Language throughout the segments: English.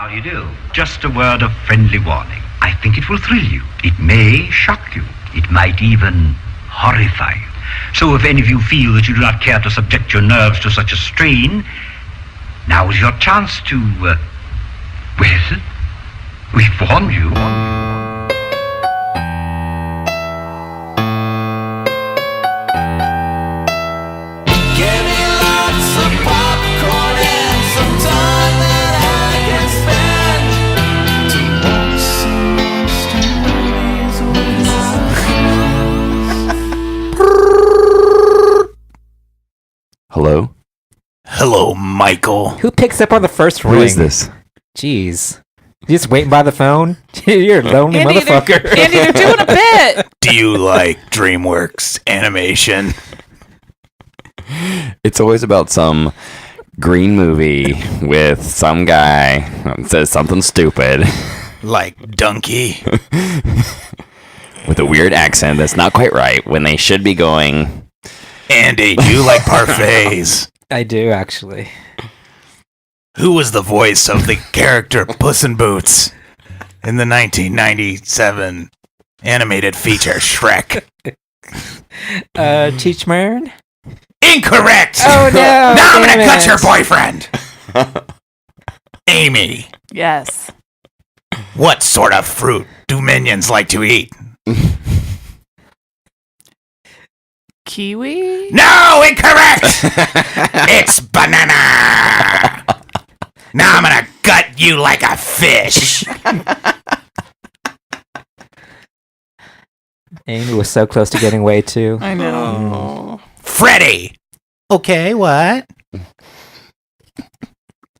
How do you do? Just a word of friendly warning. I think it will thrill you. It may shock you. It might even horrify you. So if any of you feel that you do not care to subject your nerves to such a strain, now is your chance to, well, we've warned you. Hello? Hello, Michael. Who picks up on the first ring? Who is this? Jeez. You just waiting by the phone? You're a lonely motherfucker. Andy, they're doing a bit. Do you like DreamWorks animation? It's always about some green movie with some guy that says something stupid Like Donkey? with a weird accent that's not quite right when they should be going... Andy, do you like parfaits? I do, actually. Who was the voice of the character Puss in Boots in the 1997 animated feature Shrek? Cheech Marin? Incorrect! Oh, no! Now I'm damn gonna cut it. your boyfriend! Amy, Yes. what sort of fruit do minions like to eat? Kiwi? No, incorrect! It's banana! Now I'm gonna gut you like a fish! Amy was so close to getting away, too. I know. Freddy! Okay, what?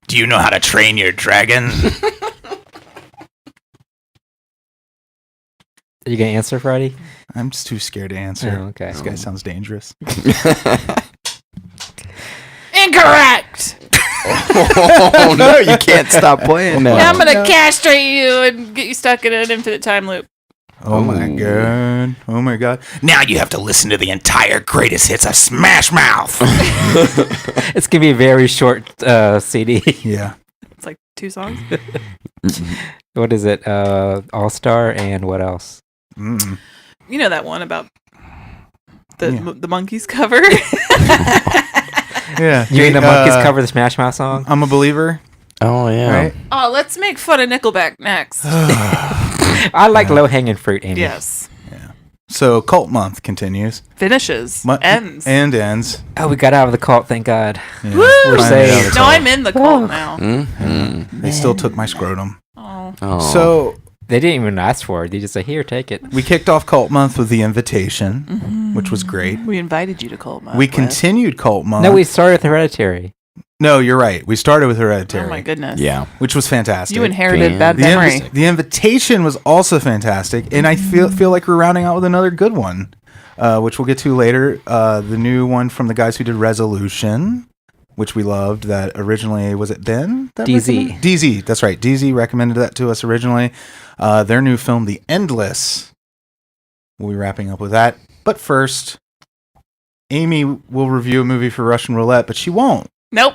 Do you know how to train your dragon? Are you going to answer, Freddy? I'm just too scared to answer. Oh, okay. This guy sounds dangerous. Incorrect! Oh no, you can't stop playing. No. Now I'm gonna castrate you and get you stuck in an infinite time loop. Oh my god. Oh my god. Now you have to listen to the entire greatest hits of Smash Mouth! It's going to be a very short CD. Yeah. It's like 2 songs. What is it? All-Star and what else? Mm. You know that one about the Yeah. the Monkeys cover? Yeah. You mean the Monkeys cover the Smash Mouth song? I'm a believer. Oh, yeah. Right? Oh, let's make fun of Nickelback next. I like low-hanging fruit, Amy. Yes. So Cult Month continues. Finishes. Ends. And ends. Oh, we got out of the cult, thank God. Yeah. Woo! We're Finally saved. out of the No, cult. I'm in the cult now. Mm-hmm. They still took my scrotum. Oh. Oh. So They didn't even ask for it. They just said, here, take it. we kicked off Cult Month with The Invitation, which was great. We invited you to Cult Month. We Wes. continued Cult Month. No, we started with Hereditary. No, you're right. We started with Hereditary. Oh my goodness. Yeah. Which was fantastic. You inherited Damn. bad the, memory. the Invitation was also fantastic, and I feel like we're rounding out with another good one, which we'll get to later. The new one from the guys who did Resolution, which we loved. That originally was it Ben? That DZ. recommended? DZ. That's right. DZ recommended that to us originally. Their new film, The Endless. We'll be wrapping up with that. But first, Amy will review a movie for Russian Roulette, but she won't. Nope.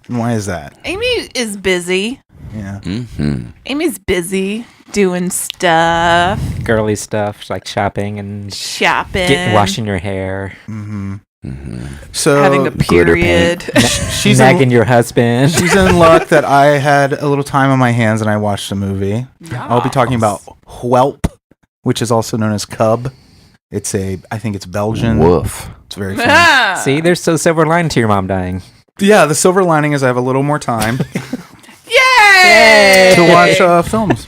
And why is that? Amy is busy. Yeah. Mm-hmm. Amy's busy doing stuff, Girly stuff, like shopping and shopping, washing your hair, Mm-hmm. Mm-hmm. So having a glitter paint. period. she's nagging your husband. She's in luck that I had a little time on my hands and I watched a movie. I'll be talking about Welp, which is also known as Cub. I think it's Belgian. Woof. It's very funny. See, there's so silver lining to your mom dying. Yeah, the silver lining is I have a little more time Yay! to watch films.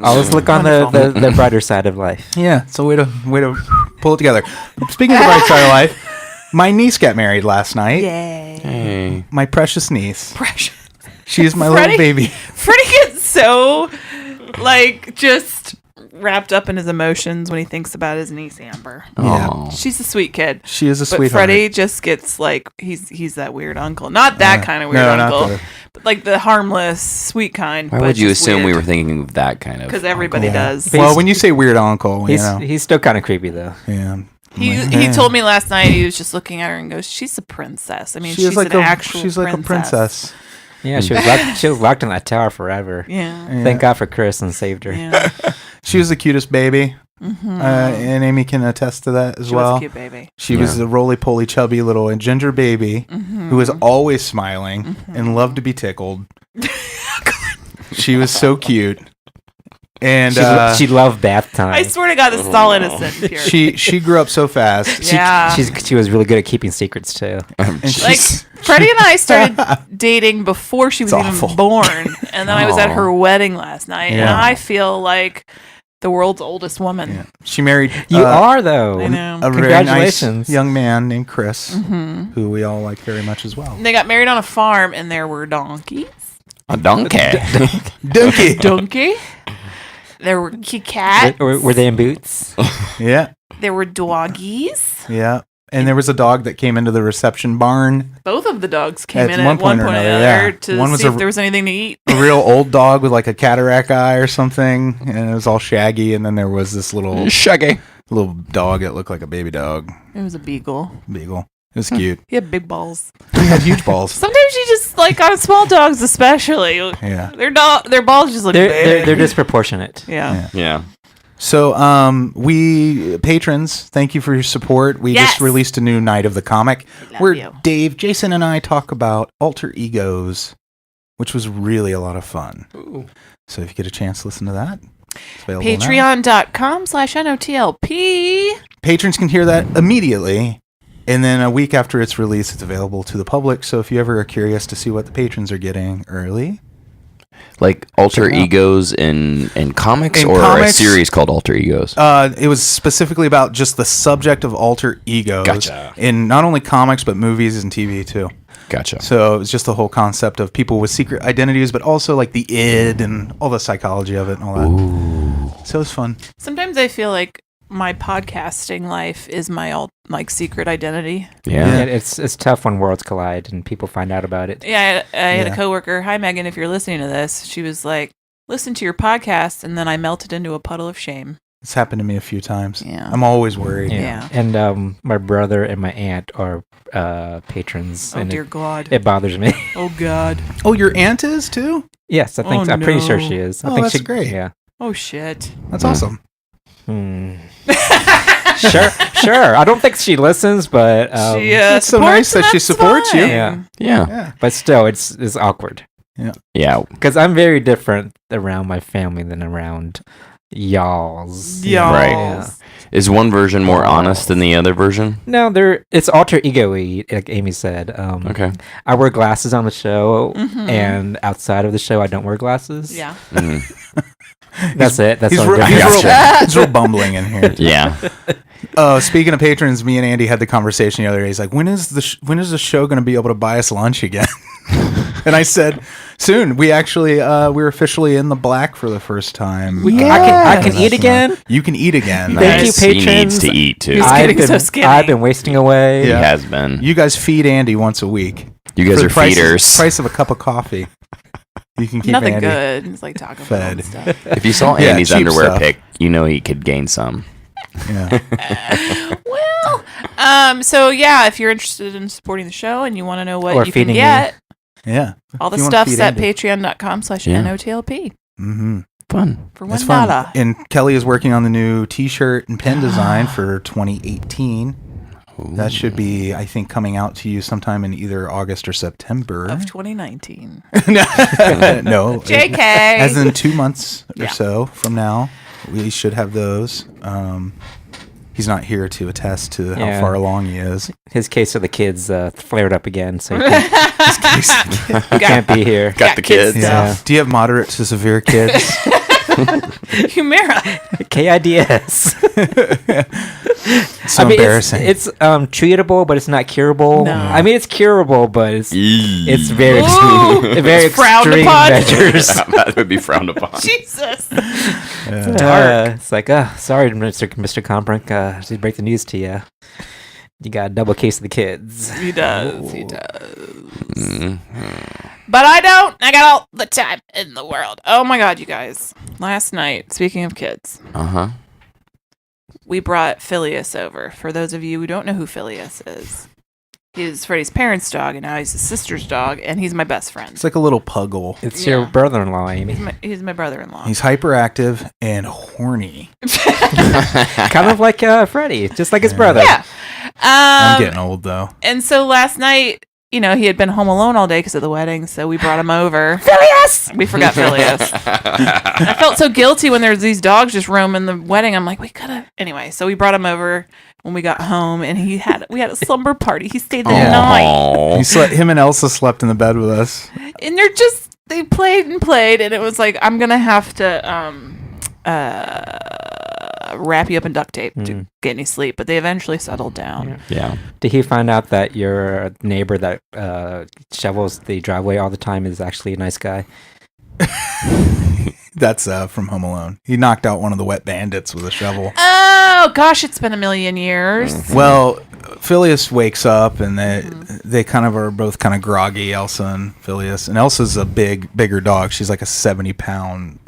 Always look on the brighter side of life. Yeah, it's a way to pull it together. Speaking of the bright side of life, my niece got married last night. Yay! Hey. My precious niece. Precious. She is my Freddie- little baby. Freddie gets so just wrapped up in his emotions when he thinks about his niece Amber. Yeah. Oh. She's a sweet kid. She is a But sweetheart. Freddie just gets he's that weird uncle. Not that kind of weird no, not uncle. the- But like the harmless, sweet kind. Why but would you just assume we weird. were thinking of that kind of? Because everybody Yeah. does. Well, when you say weird uncle, you know. He's still kind of creepy though. Yeah. He told me last night, he was just looking at her and goes, she's a princess. I mean, she's like an actual she's like a princess. Yeah, she was locked in that tower forever. Yeah. Thank God for Chris and saved her. Yeah. She was the cutest baby. Mm-hmm. And Amy can attest to that as She well. was a cute baby. She was a roly-poly, chubby little ginger baby who was always smiling and loved to be tickled. She was so cute. And She loved bath time. I swear to God, this is all innocent and pure. she grew up so fast. Yeah. She was really good at keeping secrets too. And Like, she's- Freddie and I started dating before she was It's even awful. born. And then I was at Aw. her wedding last night. And Yeah. I feel like the world's oldest woman. yeah. She married You are though. I know. a very nice Congratulations. young man named Chris, who we all like very much as well. They got married on a farm, and there were donkeys. A donkey. Donkey. Donkey. There were cats. Were they in boots? Yeah, There were doggies. yeah. And there was a dog that came into the reception barn. Both of the dogs came At in one at one point or point or another, another yeah. to One was see a- if there was anything to eat. A real old dog with like a cataract eye or something, and it was all shaggy. And then there was this little Shaggy. dog that looked like a baby dog, It was a beagle. beagle. It was cute. He had big balls. He had huge balls. Sometimes you just like on small dogs, especially. Yeah. Their balls just look big. They're disproportionate. Yeah. Yeah. So, we patrons, thank you for your support. We Yes. just released a new Night of the Comic Love where you. Dave, Jason, and I talk about alter egos, which was really a lot of fun. So, if you get a chance, listen to that. It's available now. Patreon.com/NOTLP. Patrons can hear that immediately, and then a week after its release, it's available to the public. So, if you ever are curious to see what the patrons are getting early, Like alter Check it out. egos in comics In or a comics- series called Alter Egos? it was specifically about just the subject of alter egos Gotcha. in not only comics but movies and TV too. Gotcha. So it's just the whole concept of people with secret identities, but also like the id and all the psychology of it and all that. So it's fun. Sometimes I feel like my podcasting life is my secret identity. Yeah. It's tough when worlds collide and people find out about it. Yeah, I had Yeah. a coworker. Hi, Megan. If you're listening to this, she was like, "Listen to your podcast," and then I melted into a puddle of shame. It's happened to me a few times. Yeah. I'm always worried. Yeah. And my brother and my aunt are patrons. Oh and dear God. it bothers me. Oh God. Oh, your aunt is too? Yes, I think Oh, I'm pretty sure no. she is. I Oh, think that's she, great. Yeah. Oh shit. That's awesome. Sure. I don't think she listens, but She It's so supports, nice that and she that's supports you. fine. Yeah. Yeah. Yeah. but still, it's awkward Yeah. because I'm very different around my family than around y'all's. Y'all. Right. Yeah. Is one version more honest than the other version? No, it's alter ego-y, like Amy said. Okay. I wear glasses on the show, Mhm. and outside of the show, I don't wear glasses. Yeah. Mm. That's it. That's He's, all. real, I'm he's, doing. real, he's real bumbling in here. Yeah. Speaking of patrons, me and Andy had the conversation the other day. He's like, when is the show going to be able to buy us lunch again? And I said, soon. We actually we're officially in the black for the first time. I can eat again. You can eat again. Thank you, Nice. He needs patrons. to eat too. He's getting so skinny. I've been wasting away. He Yeah. has been. You guys feed Andy once a week. You guys For are the price feeders. price of a cup of coffee. You can keep Nothing Andy good. It's like Taco Bell fed. and stuff. If you saw Yeah, Andy's cheap underwear stuff. pic, you know he could gain some. Yeah. Well, so yeah, if you're interested in supporting the show and you want to know what Or you can feeding get, Yeah. all the If you wanna stuff's feed at Andy. patreon.com/NOTLP Mm-hmm. Fun. for That's $1. fun. And Kelley is working on the new T-shirt and pen design for 2018. That should be, I think, coming out to you sometime in either August or September. Of 2019. No. JK. As in 2 months or Yeah. so from now, we should have those. He's not here to attest to how Yeah. far along he is. His case of the kids flared up again, so he can't be here. Got the kids. Yeah. Do you have moderate to severe kids? Humira. KIDS. It's so embarrassing. It's treatable, but it's not curable. No. I mean, it's curable, but it's very Ooh. very It's frowned extreme upon. measures. That would be frowned upon. Jesus. It's like, sorry, Mr. Kombrinck, to break the news to you. You got a double case of the kids. He does. He does. Mm. But I don't. I got all the time in the world. Oh my God, you guys. Last night, speaking of kids, Uh-huh. we brought Phileas over. For those of you who don't know who Phileas is, He's Freddy's parents' dog, and now he's his sister's dog, and he's my best friend. It's like a little puggle. It's your brother-in-law, Amy. He's my brother-in-law. He's hyperactive and horny. Kind of like Freddy, just like his brother. Yeah. I'm getting old though. And so last night, he had been home alone all day because of the wedding, so we brought him over. Phileas! We forgot Phileas. I felt so guilty when there's these dogs just roaming the wedding. I'm like, we could have. Anyway, so we brought him over when we got home, and we had a slumber party. He stayed the night. Him and Elsa slept in the bed with us. And they played and played, and it was like, I'm going to have to wrap you up in duct tape to get any sleep, but they eventually settled down. Yeah. Did he find out that your neighbor that shovels the driveway all the time is actually a nice guy? That's from Home Alone. He knocked out one of the wet bandits with a shovel. Oh, gosh, it's been a million years. Well, Phileas wakes up, and they kind of are both kind of groggy, Elsa and Phileas. And Elsa's a bigger dog. She's like a 70-pound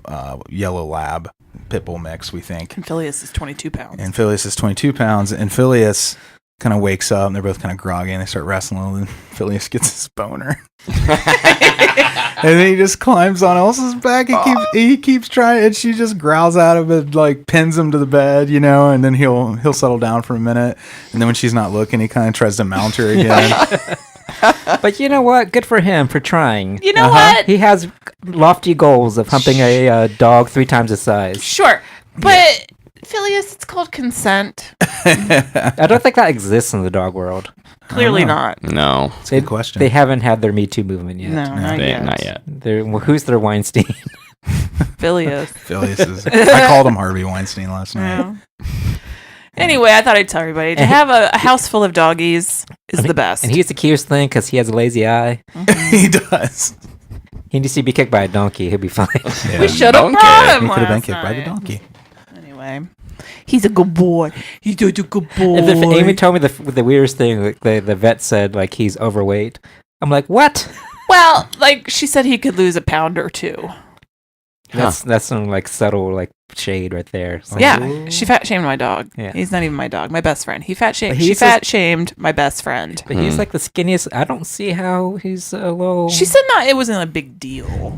yellow lab pit bull mix, we think. And Phileas is 22 pounds. And Phileas is 22 pounds. And Phileas kind of wakes up, and they're both kind of groggy, and they start wrestling. And Phileas gets his boner. And then he just climbs on Elsa's back. He keeps trying, and she just growls at him and like pins him to the bed, and then he'll settle down for a minute. And then when she's not looking, he kind of tries to mount her again. But you know what? Good for him for trying. You know what? He has lofty goals of humping a dog 3 times his size. Sure, but Phileas, it's called consent. I don't think that exists in the dog world. Clearly not. No. It's a good question. They haven't had their Me Too movement yet. No, not yet. Not yet. Who's their Weinstein? Phileas. Phileas is. I called him Harvey Weinstein last night. Yeah. Anyway, I thought I'd tell everybody to have a house full of doggies is the best. And he's the cutest thing because he has a lazy eye. He does. He needs to be kicked by a donkey. He'll be fine. Yeah. We should have brought him. He could have been last kicked by the night. donkey. Anyway, he's a good boy. He's a good boy. And Amy told me the weirdest thing. Like the vet said, like he's overweight. I'm like, what? Well, like she said, he could lose a pound or two. That's some like subtle like shade right there. It's like, Yeah, she fat shamed my dog. Yeah. He's not even my dog. My best friend. She he's fat shamed my best friend. But he's like the skinniest. I don't see how he's a little. She said it wasn't a big deal.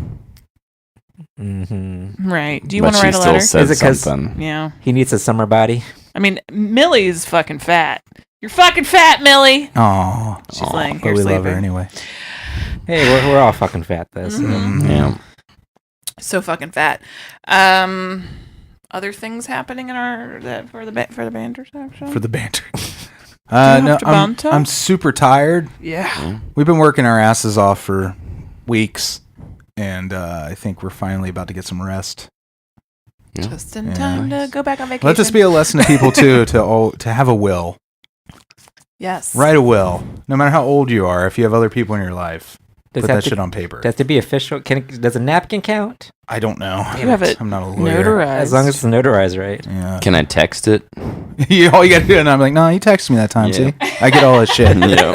Mm-hmm. Right. Do you want to write a letter? Still Is it said 'cause- something. Yeah. He needs a summer body. I mean, Millie's fucking fat. You're fucking fat, Millie. Oh, She's laying but here we sleeping. love her anyway. Hey, we're all fucking fat though. So. Yeah. So fucking fat. Other things happening in for the banter section? For the banter. have to banter? I'm super tired. Yeah. We've been working our asses off for weeks, and I think we're finally about to get some rest. Just in time to go back on vacation. Let this be a lesson to people too to have a will. Yes. Write a will, no matter how old you are. If you have other people in your life, Does put that that to- shit on paper. Does it be official? Does a napkin count? I don't know. You have it I'm not a lawyer. notarized. As long as it's notarized, right? Yeah. Can I text it? All you gotta do, and I'm like, no, he texted me that time. Yeah. See, I get all his shit. Yeah.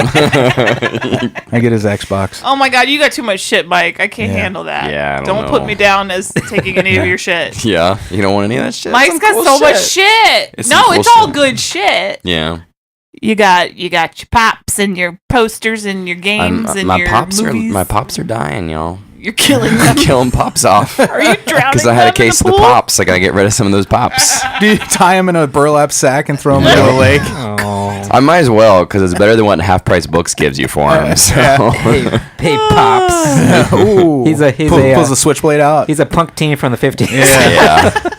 I get his Xbox. Oh my god, you got too much shit, Mike. I can't Yeah. handle that. Yeah, I don't don't put know. me down as taking any of your shit. Yeah. You don't want any of that shit? Mike's Some got cool so much shit. It's No, some cool it's all shit. good shit. Yeah. You got your pops and your posters and your games and my your pops movies. are dying, y'all. You're killing I'm them. killing pops off. Are you drowning? Because I had a them in case of the pool? pops. I gotta get rid of some of those pops. Do you tie him in a burlap sack and throw him into a lake? Oh, I might as well, because it's better than what Half Price Books gives you for him. So. hey, pops. Ooh. He's a pulls the switchblade out. He's a punk teen from the 50s. Yeah.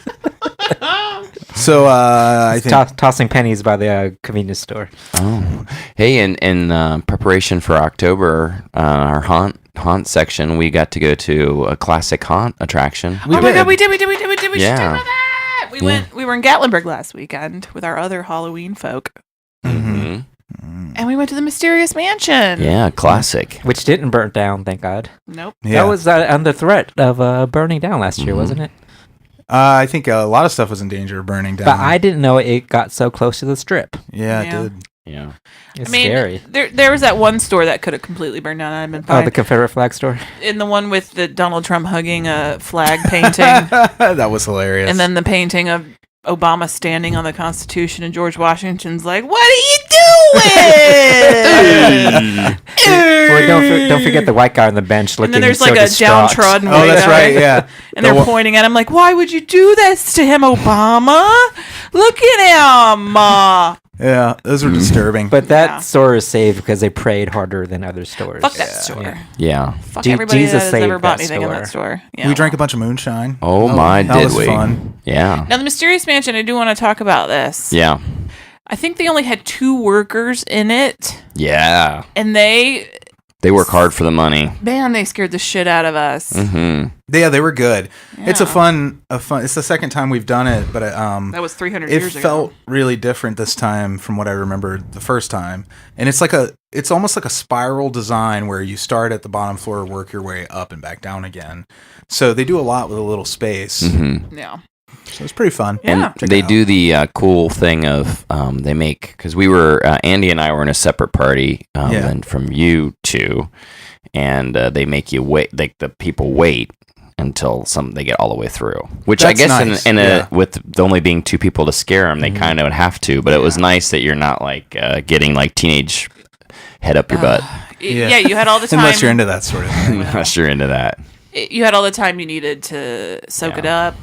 So I think Tossing pennies by the convenience store. Oh. Hey, in preparation for October, our haunt section, we got to go to a classic haunt attraction. Oh my god, we did. We should Yeah. talk about that. We were in Gatlinburg last weekend with our other Halloween folk, Mm-hmm. and we went to the Mysterious Mansion. Yeah, classic. Which didn't burn down, thank God. Nope. yeah. That was under threat of burning down last year, wasn't it? I think a lot of stuff was in danger of burning down. But I didn't know it got so close to the strip. Yeah, Yeah. it did. Yeah. It's I mean, scary. there was that one store that could have completely burned down. I've been Oh, fine. the Confederate flag store? In the one with the Donald Trump hugging a flag painting, That was hilarious. and then the painting of Obama standing on the Constitution, and George Washington's like, "What are you it. Well, don't forget the white guy on the bench looking And then there's so like a distraught. downtrodden Oh, white that's guy. right. Yeah. And they're pointing at him like, why would you do this to him, Obama? Look at him. Yeah, those were disturbing. But that Yeah. store is saved because they prayed harder than other stores. Fuck that store. Yeah. Fuck everybody Jesus that has saved ever bought that anything in that store. store. Yeah. We drank a bunch of moonshine. Oh my, that did was we? fun. Yeah. Now, the Mysterious Mansion, I do want to talk about this. Yeah. I think they only had 2 workers in it, Yeah. and they work hard for the money. man, they scared the shit out of us. Mm-hmm. Yeah, they were good. It's a Yeah. fun. It's the second time we've done it, but That was 300 it years ago. felt really different this time from what I remember the first time. And it's almost like a spiral design where you start at the bottom floor, work your way up and back down again. So they do a lot with a little space. Mm-hmm. Yeah. So it's pretty fun. Yeah. And they do the cool thing of they make, because we were Andy and I were in a separate party and from you two, and they make you wait, like the people wait until they get all the way through. Which That's I guess nice. with the only being 2 people to scare them, they kind of would have to. But it was nice that you're not like getting like teenage head up your butt. Yeah, you had all the time. Unless you're into that sort of thing. Unless you're into that. You had all the time you needed to soak it up,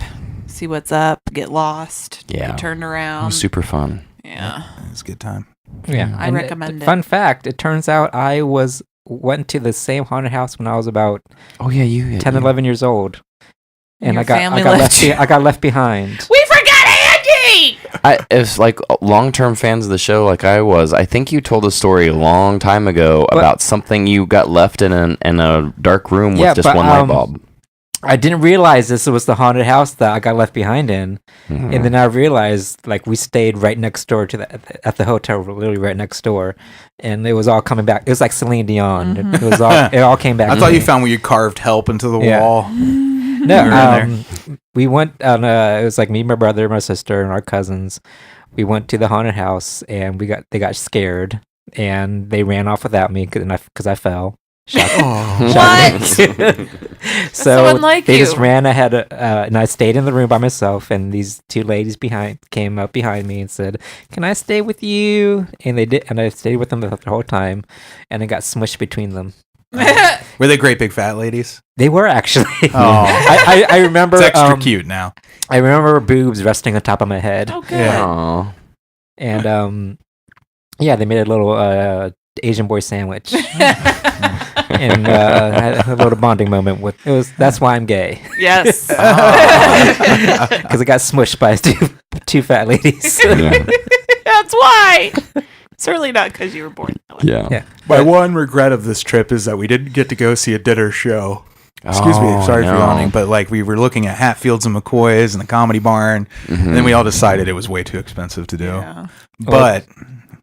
see what's up, get lost, get turned It around. was super fun. Yeah. It was a good time. Yeah, I and recommend it. Fun fact: it turns out I went to the same haunted house when I was about Oh yeah, you 10, 11 years old, and Your I got family left you. I got left behind. We forgot Andy! If like long-term fans of the show, like I was, I think you told a story a long time ago about something you got left in a dark room with just one light bulb. I didn't realize this was the haunted house that I got left behind in, and then I realized like we stayed right next door to at the hotel, literally right next door, and it was all coming back. It was like Celine Dion. It was all it all came back. I to thought me. you found where you carved help into the wall. No, we went on. It was like me, my brother, my sister, and our cousins. We went to the haunted house, and they got scared, and they ran off without me because I fell. What? So unlike they you. just ran ahead, and I stayed in the room by myself. And these 2 ladies came up behind me and said, "Can I stay with you?" And they did, and I stayed with them the whole time, and I got smushed between them. Were they great big fat ladies? They were actually. Oh. I remember. It's extra cute now. I remember boobs resting on top of my head. Oh, good. Yeah. Aw. And yeah, they made a little Asian boy sandwich, and had a little bonding moment with. That's why I'm gay, Yes. because I got smushed by two fat ladies. That's why. Certainly not because you were born that way. Yeah. Yeah. My one regret of this trip is that we didn't get to go see a dinner show. Excuse me, Oh, sorry for no. yawning, but like we were looking at Hatfields and McCoy's and the Comedy Barn, and then we all decided it was way too expensive to do. Yeah. But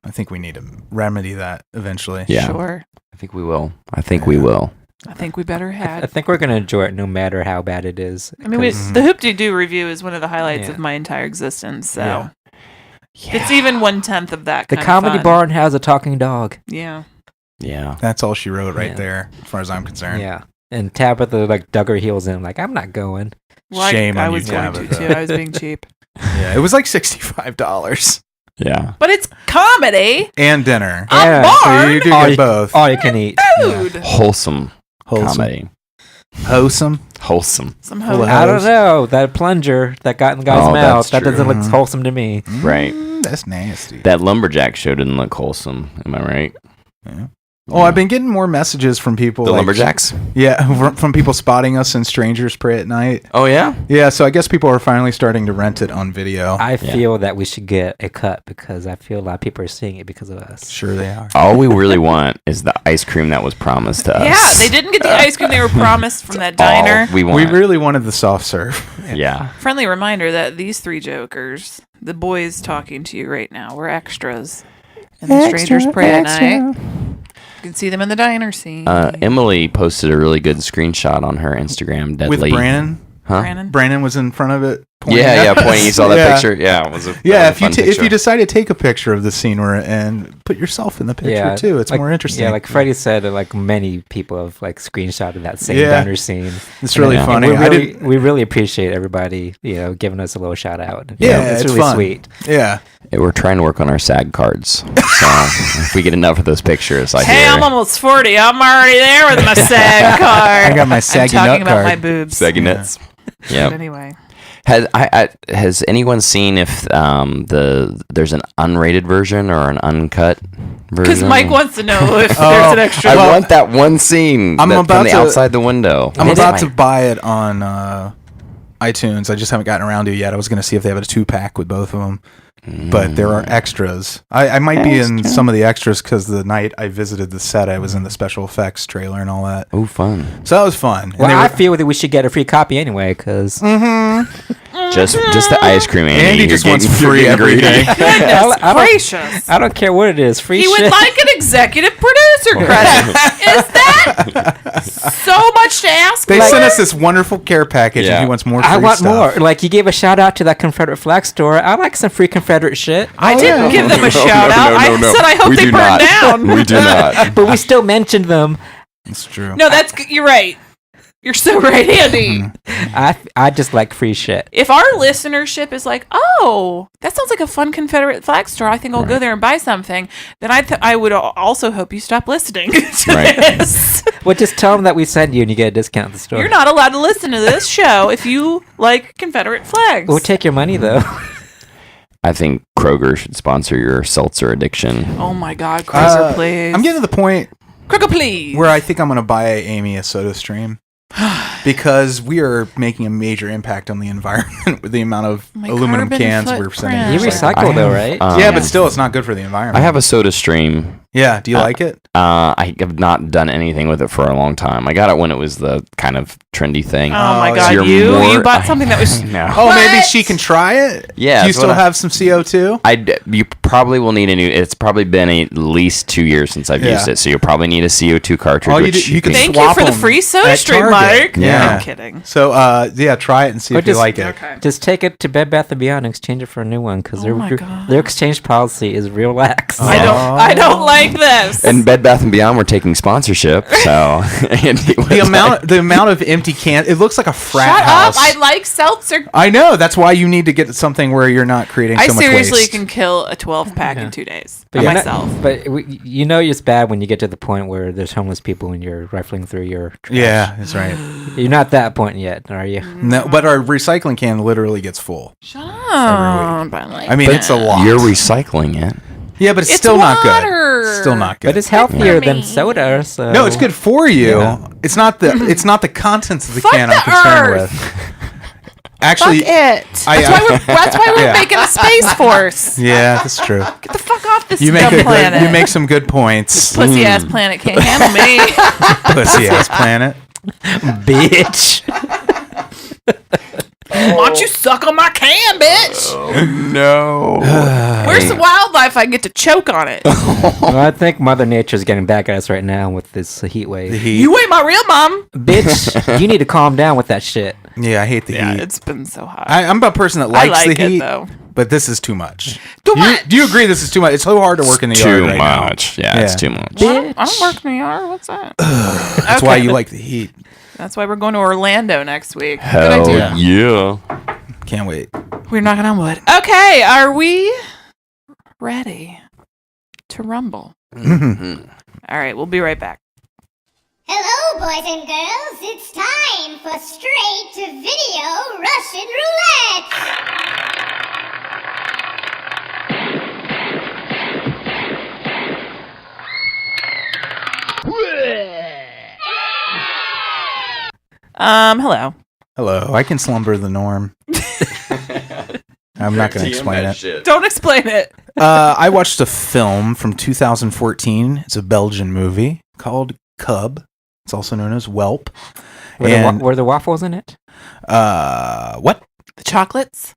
I think we need to remedy that eventually. Yeah. Sure. I think we will. I think we will. I think we better I have. think we're gonna enjoy it no matter how bad it is. I mean, the Hoop-Dee-Doo review is one of the highlights of my entire existence. So Yeah. it's even 1/10 of that. The kind of Comedy fun. Barn has a talking dog. Yeah. Yeah. That's all she wrote right Yeah. there, as far as I'm concerned. Yeah, and Tabitha dug her heels in, like, I'm not going. Well, Shame I on was you, going to Tabitha. too. I was being cheap. Yeah, it was like $65 Yeah. But it's comedy. and dinner. A Yeah. So barn. you do All get you- both. All you can eat. Dude. Wholesome, Wholesome. comedy. Wholesome. Wholesome. Some Full of hoe. I don't know. That plunger that got in the guy's Oh, mouth, that's that doesn't true. look wholesome to me. Right. That's nasty. That lumberjack show didn't look wholesome. Am I right? Yeah. Oh, I've been getting more messages from people. The like- lumberjacks? Yeah, from people spotting us in Strangers Pray at Night. Oh, yeah? Yeah, so I guess people are finally starting to rent it on video. I feel that we should get a cut because I feel a lot of people are seeing it because of us. Sure they are. All we really want is the ice cream that was promised to us. Yeah, they didn't get the ice cream they were promised from that diner. All we want. We really wanted the soft serve. Yeah. Friendly reminder that these 3 jokers, the boys talking to you right now, were extras in the Strangers Pray at Night. You can see them in the diner scene. Emily posted a really good screenshot on her Instagram. Deadly. With Brandon. Huh? Brandon. Brandon was in front of it. pointing pointing. You saw that picture? Yeah, it was a if you decide to take a picture of the scene and put yourself in the picture too, it's more interesting. Yeah, like Freddy said, like many people have like screenshotted that same downer scene. It's really funny. We really appreciate everybody, giving us a little shout out. It's really fun. sweet. Yeah. We're trying to work on our SAG cards. So if we get enough of those pictures, I'm almost 40. I'm already there with my SAG card. I got my saggy I'm nut talking about card. my boobs. saggy nuts. Yeah. Anyway. Has anyone seen if there's an unrated version or an uncut version? Because Mike wants to know if there's an extra. I want that one scene from the outside the window. I'm about to buy it on iTunes. I just haven't gotten around to it yet. I was going to see if they have a 2-pack with both of them. But there are extras. I might be in some of the extras because the night I visited the set, I was in the special effects trailer and all that. Oh, fun. So that was fun. Well, I feel that we should get a free copy anyway because... Just the ice cream, Andy. Andy just wants free everything. Goodness gracious. I don't care what it is. Free he shit. would like an executive producer credit. Is that so much to ask They for? sent us this wonderful care package and he wants more free I want stuff. more. Like, you gave a shout out to that Confederate flag store. I like some free Confederate shit. I didn't give them a shout out. I said I hope they burn down. We do not. But we still mentioned them. That's true. No, you're right. You're so right, Andy. I just like free shit. If our listenership is like, oh, that sounds like a fun Confederate flag store, I think I'll go there and buy something, then I would also hope you stop listening to this. Well, just tell them that we sent you and you get a discount at the store. You're not allowed to listen to this show if you like Confederate flags. We'll take your money, though. I think Kroger should sponsor your seltzer addiction. Oh my God, Kroger, please. I'm getting to the point Kroger, please. where I think I'm going to buy Amy a soda stream. Because we are making a major impact on the environment with the amount of aluminum cans we're sending. You recycle though, right? Yeah, but still, it's not good for the environment. I have a soda stream. Yeah, do you like it? I have not done anything with it for a long time. I got it when it was the kind of trendy thing. Oh my so God, you're you bought something that was... No. Oh, maybe she can try it? Yeah. Do you still have some CO2? You probably will need a new... It's probably been at least 2 years since I've used it, so you'll probably need a CO2 cartridge. You can Thank swap you for the them free soda at stream, Target. Mike. Yeah. I'm kidding. So, try it and see if you like it. Okay. Just take it to Bed Bath & Beyond and exchange it for a new one because God. their exchange policy is real lax. I don't like this. And Bed Bath & Beyond, we're taking sponsorship, so... The amount of empty cans, it looks like a frat Shut house. up. I like seltzer. I know. That's why you need to get something where you're not creating so much waste. I seriously can kill a 12-pack in 2 days by myself. You know it's bad when you get to the point where there's homeless people and you're rifling through your trash. Yeah, that's right. You're not that point yet, are you? No, but our recycling can literally gets full. Shut up. I mean, it's a lot. You're recycling it. Yeah, but it's still not good. Still not good. But it's healthier than soda. So. No, it's good for you. Yeah. It's not the contents of the Fuck can the I'm concerned earth. with. Actually, Fuck it. That's why we're making a space force. Yeah, that's true. Get the fuck off this You dumb make planet. you make some good points. Pussy ass planet can't handle me. Pussy ass planet. Bitch. Why don't you suck on my can, bitch? Oh, no. Where's the wildlife I get to choke on it? Well, I think Mother Nature's getting back at us right now with this heat wave. The heat. You ain't my real mom. Bitch, you need to calm down with that shit. Yeah, I hate the heat. It's been so hot. I'm a person that I likes like the it, heat, though. but this is too much. Too much. Do you agree this is too much? It's so hard to work in the yard right now. Too much. Yeah, it's too much. Well, I don't work in the yard. What's that? That's why you like the heat. That's why we're going to Orlando next week. Hell Good idea. yeah. Can't wait. We're knocking on wood. Okay, are we ready to rumble? All right, we'll be right back. Hello, boys and girls. It's time for Straight-to-Video Russian Roulette. Hello. Hello. I can slumber the norm. I'm not going to explain it. Don't explain it. I watched a film from 2014. It's a Belgian movie called Cub. It's also known as Welp. Were the waffles in it? What? The chocolates?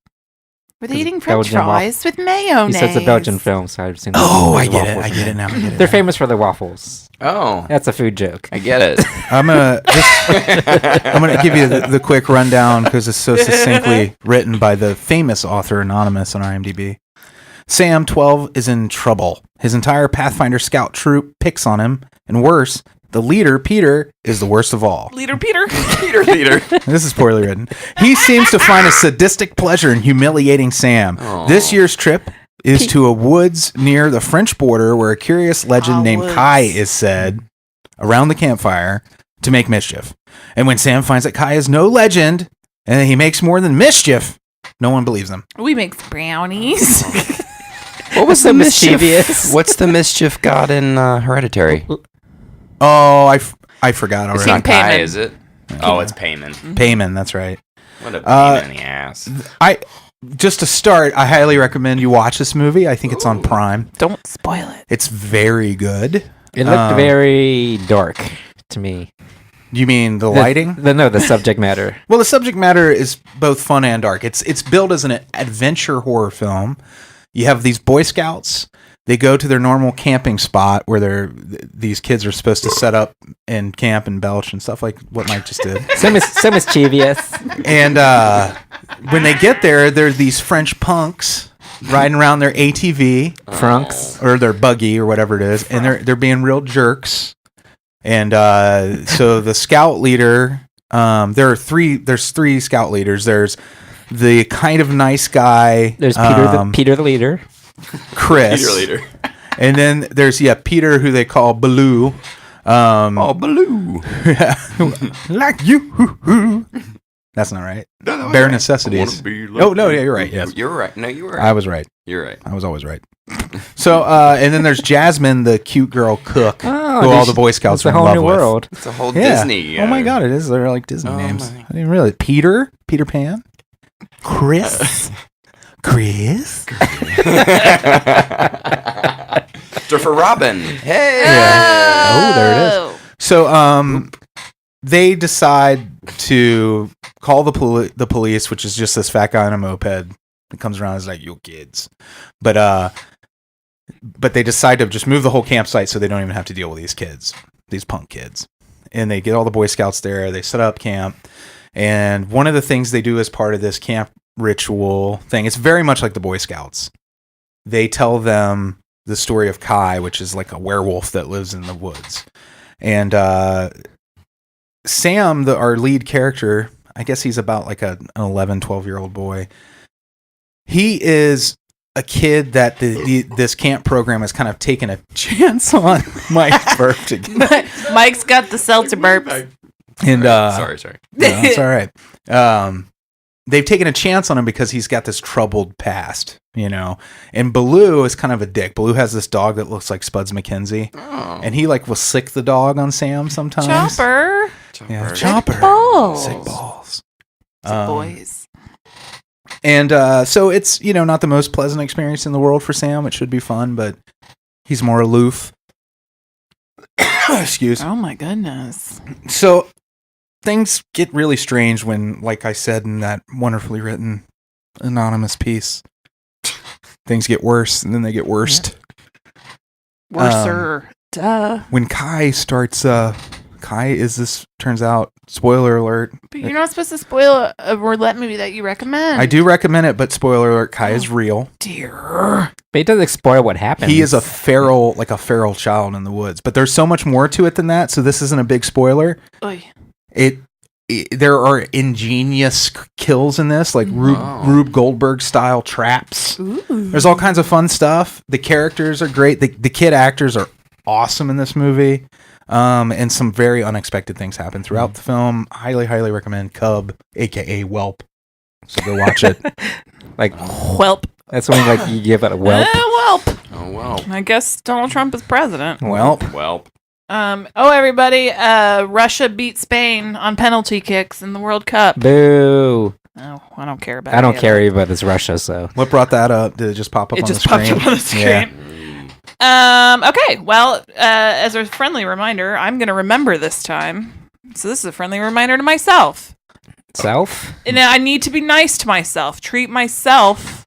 Were they eating French Belgian fries with mayonnaise? He says a Belgian film, so I've seen. I get it. I get it now. They're famous for their waffles. Oh, That's a food joke. I get it. I'm gonna give you the quick rundown because it's so succinctly written by the famous author Anonymous on IMDb. Sam, 12, is in trouble. His entire Pathfinder scout troop picks on him, and worse, the leader, Peter, is the worst of all. Leader Peter. Peter. This is poorly written. He seems to find a sadistic pleasure in humiliating Sam. Aw. This year's trip is to a woods near the French border where a curious legend named woods. Kai is said around the campfire to make mischief. And when Sam finds that Kai is no legend and that he makes more than mischief, no one believes him. We make brownies. What was the mischievous. mischief? What's the mischief god in Hereditary? Oh, I forgot It's already. not Kai, Payman. is it? Oh, it's Payman. Payman, that's right. What a pain in the ass. Just to start, I highly recommend you watch this movie. I think it's on Prime. Don't spoil it. It's very good. It looked very dark to me. You mean the lighting? The subject matter. Well, the subject matter is both fun and dark. It's billed as an adventure horror film. You have these Boy Scouts. They go to their normal camping spot where these kids are supposed to set up and camp and belch and stuff like what Mike just did. So mischievous. And when they get there, there's these French punks riding around their ATV, Frunks. or their buggy or whatever it is, and they're being real jerks. And so the scout leader, there's three scout leaders. There's the kind of nice guy. There's Peter the leader. Chris. Peter leader. And then there's Peter, who they call Baloo. Baloo. Like you. That's not right. Bare necessities. Oh no, yeah, you're right. Yes, You're right. No, you were right. I was right. You're right. I was always right. So, and then there's Jasmine, the cute girl cook, Oh, who all the Boy Scouts It's are a in whole love new with. world. It's a whole Yeah. Disney. Oh my God, it is. They're like Disney Oh names. my. I didn't realize. Peter Pan, Chris. For Robin. Hey. Yeah. Oh, there it is. So, they decide to call the police, which is just this fat guy on a moped that comes around and is like, "You kids," but they decide to just move the whole campsite so they don't even have to deal with these kids, these punk kids, and they get all the Boy Scouts there. They set up camp, and one of the things they do as part of this camp ritual thing, it's very much like the Boy Scouts. They tell them the story of Kai, which is like a werewolf that lives in the woods, and Sam, our lead character, I guess he's about like an 11, 12-year-old boy. He is a kid that this camp program has kind of taken a chance on. Mike burped again. Mike's got the seltzer burps. And Sorry. no, it's all right. They've taken a chance on him because he's got this troubled past, you know. And Baloo is kind of a dick. Baloo has this dog that looks like Spuds McKenzie, and he like will sick the dog on Sam sometimes. Chopper. Yeah, Chopper. Balls. Sick balls. Boys. And so it's, you know, not the most pleasant experience in the world for Sam. It should be fun, but he's more aloof. Excuse. Oh my goodness. So things get really strange when, like I said in that wonderfully written anonymous piece, things get worse and then they get worst. Worser. Duh. When Kai starts, turns out, spoiler alert. But you're not supposed to spoil a roulette movie that you recommend. I do recommend it, but spoiler alert, Kai is real. Dear. But it doesn't spoil what happens. He is a feral child in the woods. But there's so much more to it than that, so this isn't a big spoiler. Oy. There are ingenious kills in this, like Rube Goldberg style traps. Ooh. There's all kinds of fun stuff. The characters are great. The kid actors are awesome in this movie. And some very unexpected things happen throughout the film. Highly, highly recommend Cub, aka Welp. So go watch it. like Welp. that's when like you give it a whelp. Welp. Oh, well. I guess Donald Trump is president. Welp. Well. Everybody, Russia beat Spain on penalty kicks in the World Cup. Boo! Oh, I don't care about I don't any care, of but it's Russia, so What brought that up? Did it just pop up it on just the screen? popped up on the screen. Yeah. Okay, well, as a friendly reminder, I'm going to remember this time. So this is a friendly reminder to myself. self. And I need to be nice to myself. Treat myself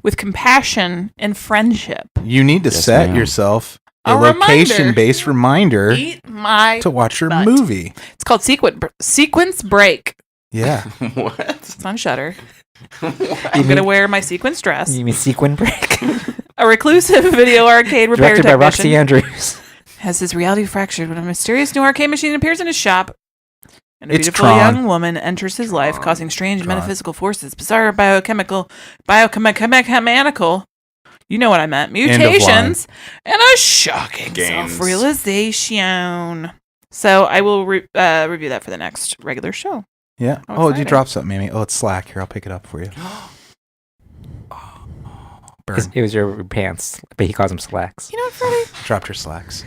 with compassion and friendship. You need to set ma'am. yourself a A location-based reminder Eat my to watch your butt. movie. It's called Sequence Break. Yeah. What? It's on Shudder. I'm going to wear my sequence dress. You mean Sequin Break? A reclusive video arcade repair Directed by Roxy technician Andrews. has his reality fractured when a mysterious new arcade machine appears in his shop. And a It's beautiful Tron. young woman enters his life, causing strange metaphysical forces, bizarre biochemical, you know what I meant, mutations, and a shocking Games. self-realization. So I will review that for the next regular show. Yeah. Oh, Oh, you exciting. dropped something, Amy. Oh, it's Slack. Here, I'll pick it up for you. Burn. It was your pants, but he calls them slacks. You know what, Freddy? Dropped your slacks.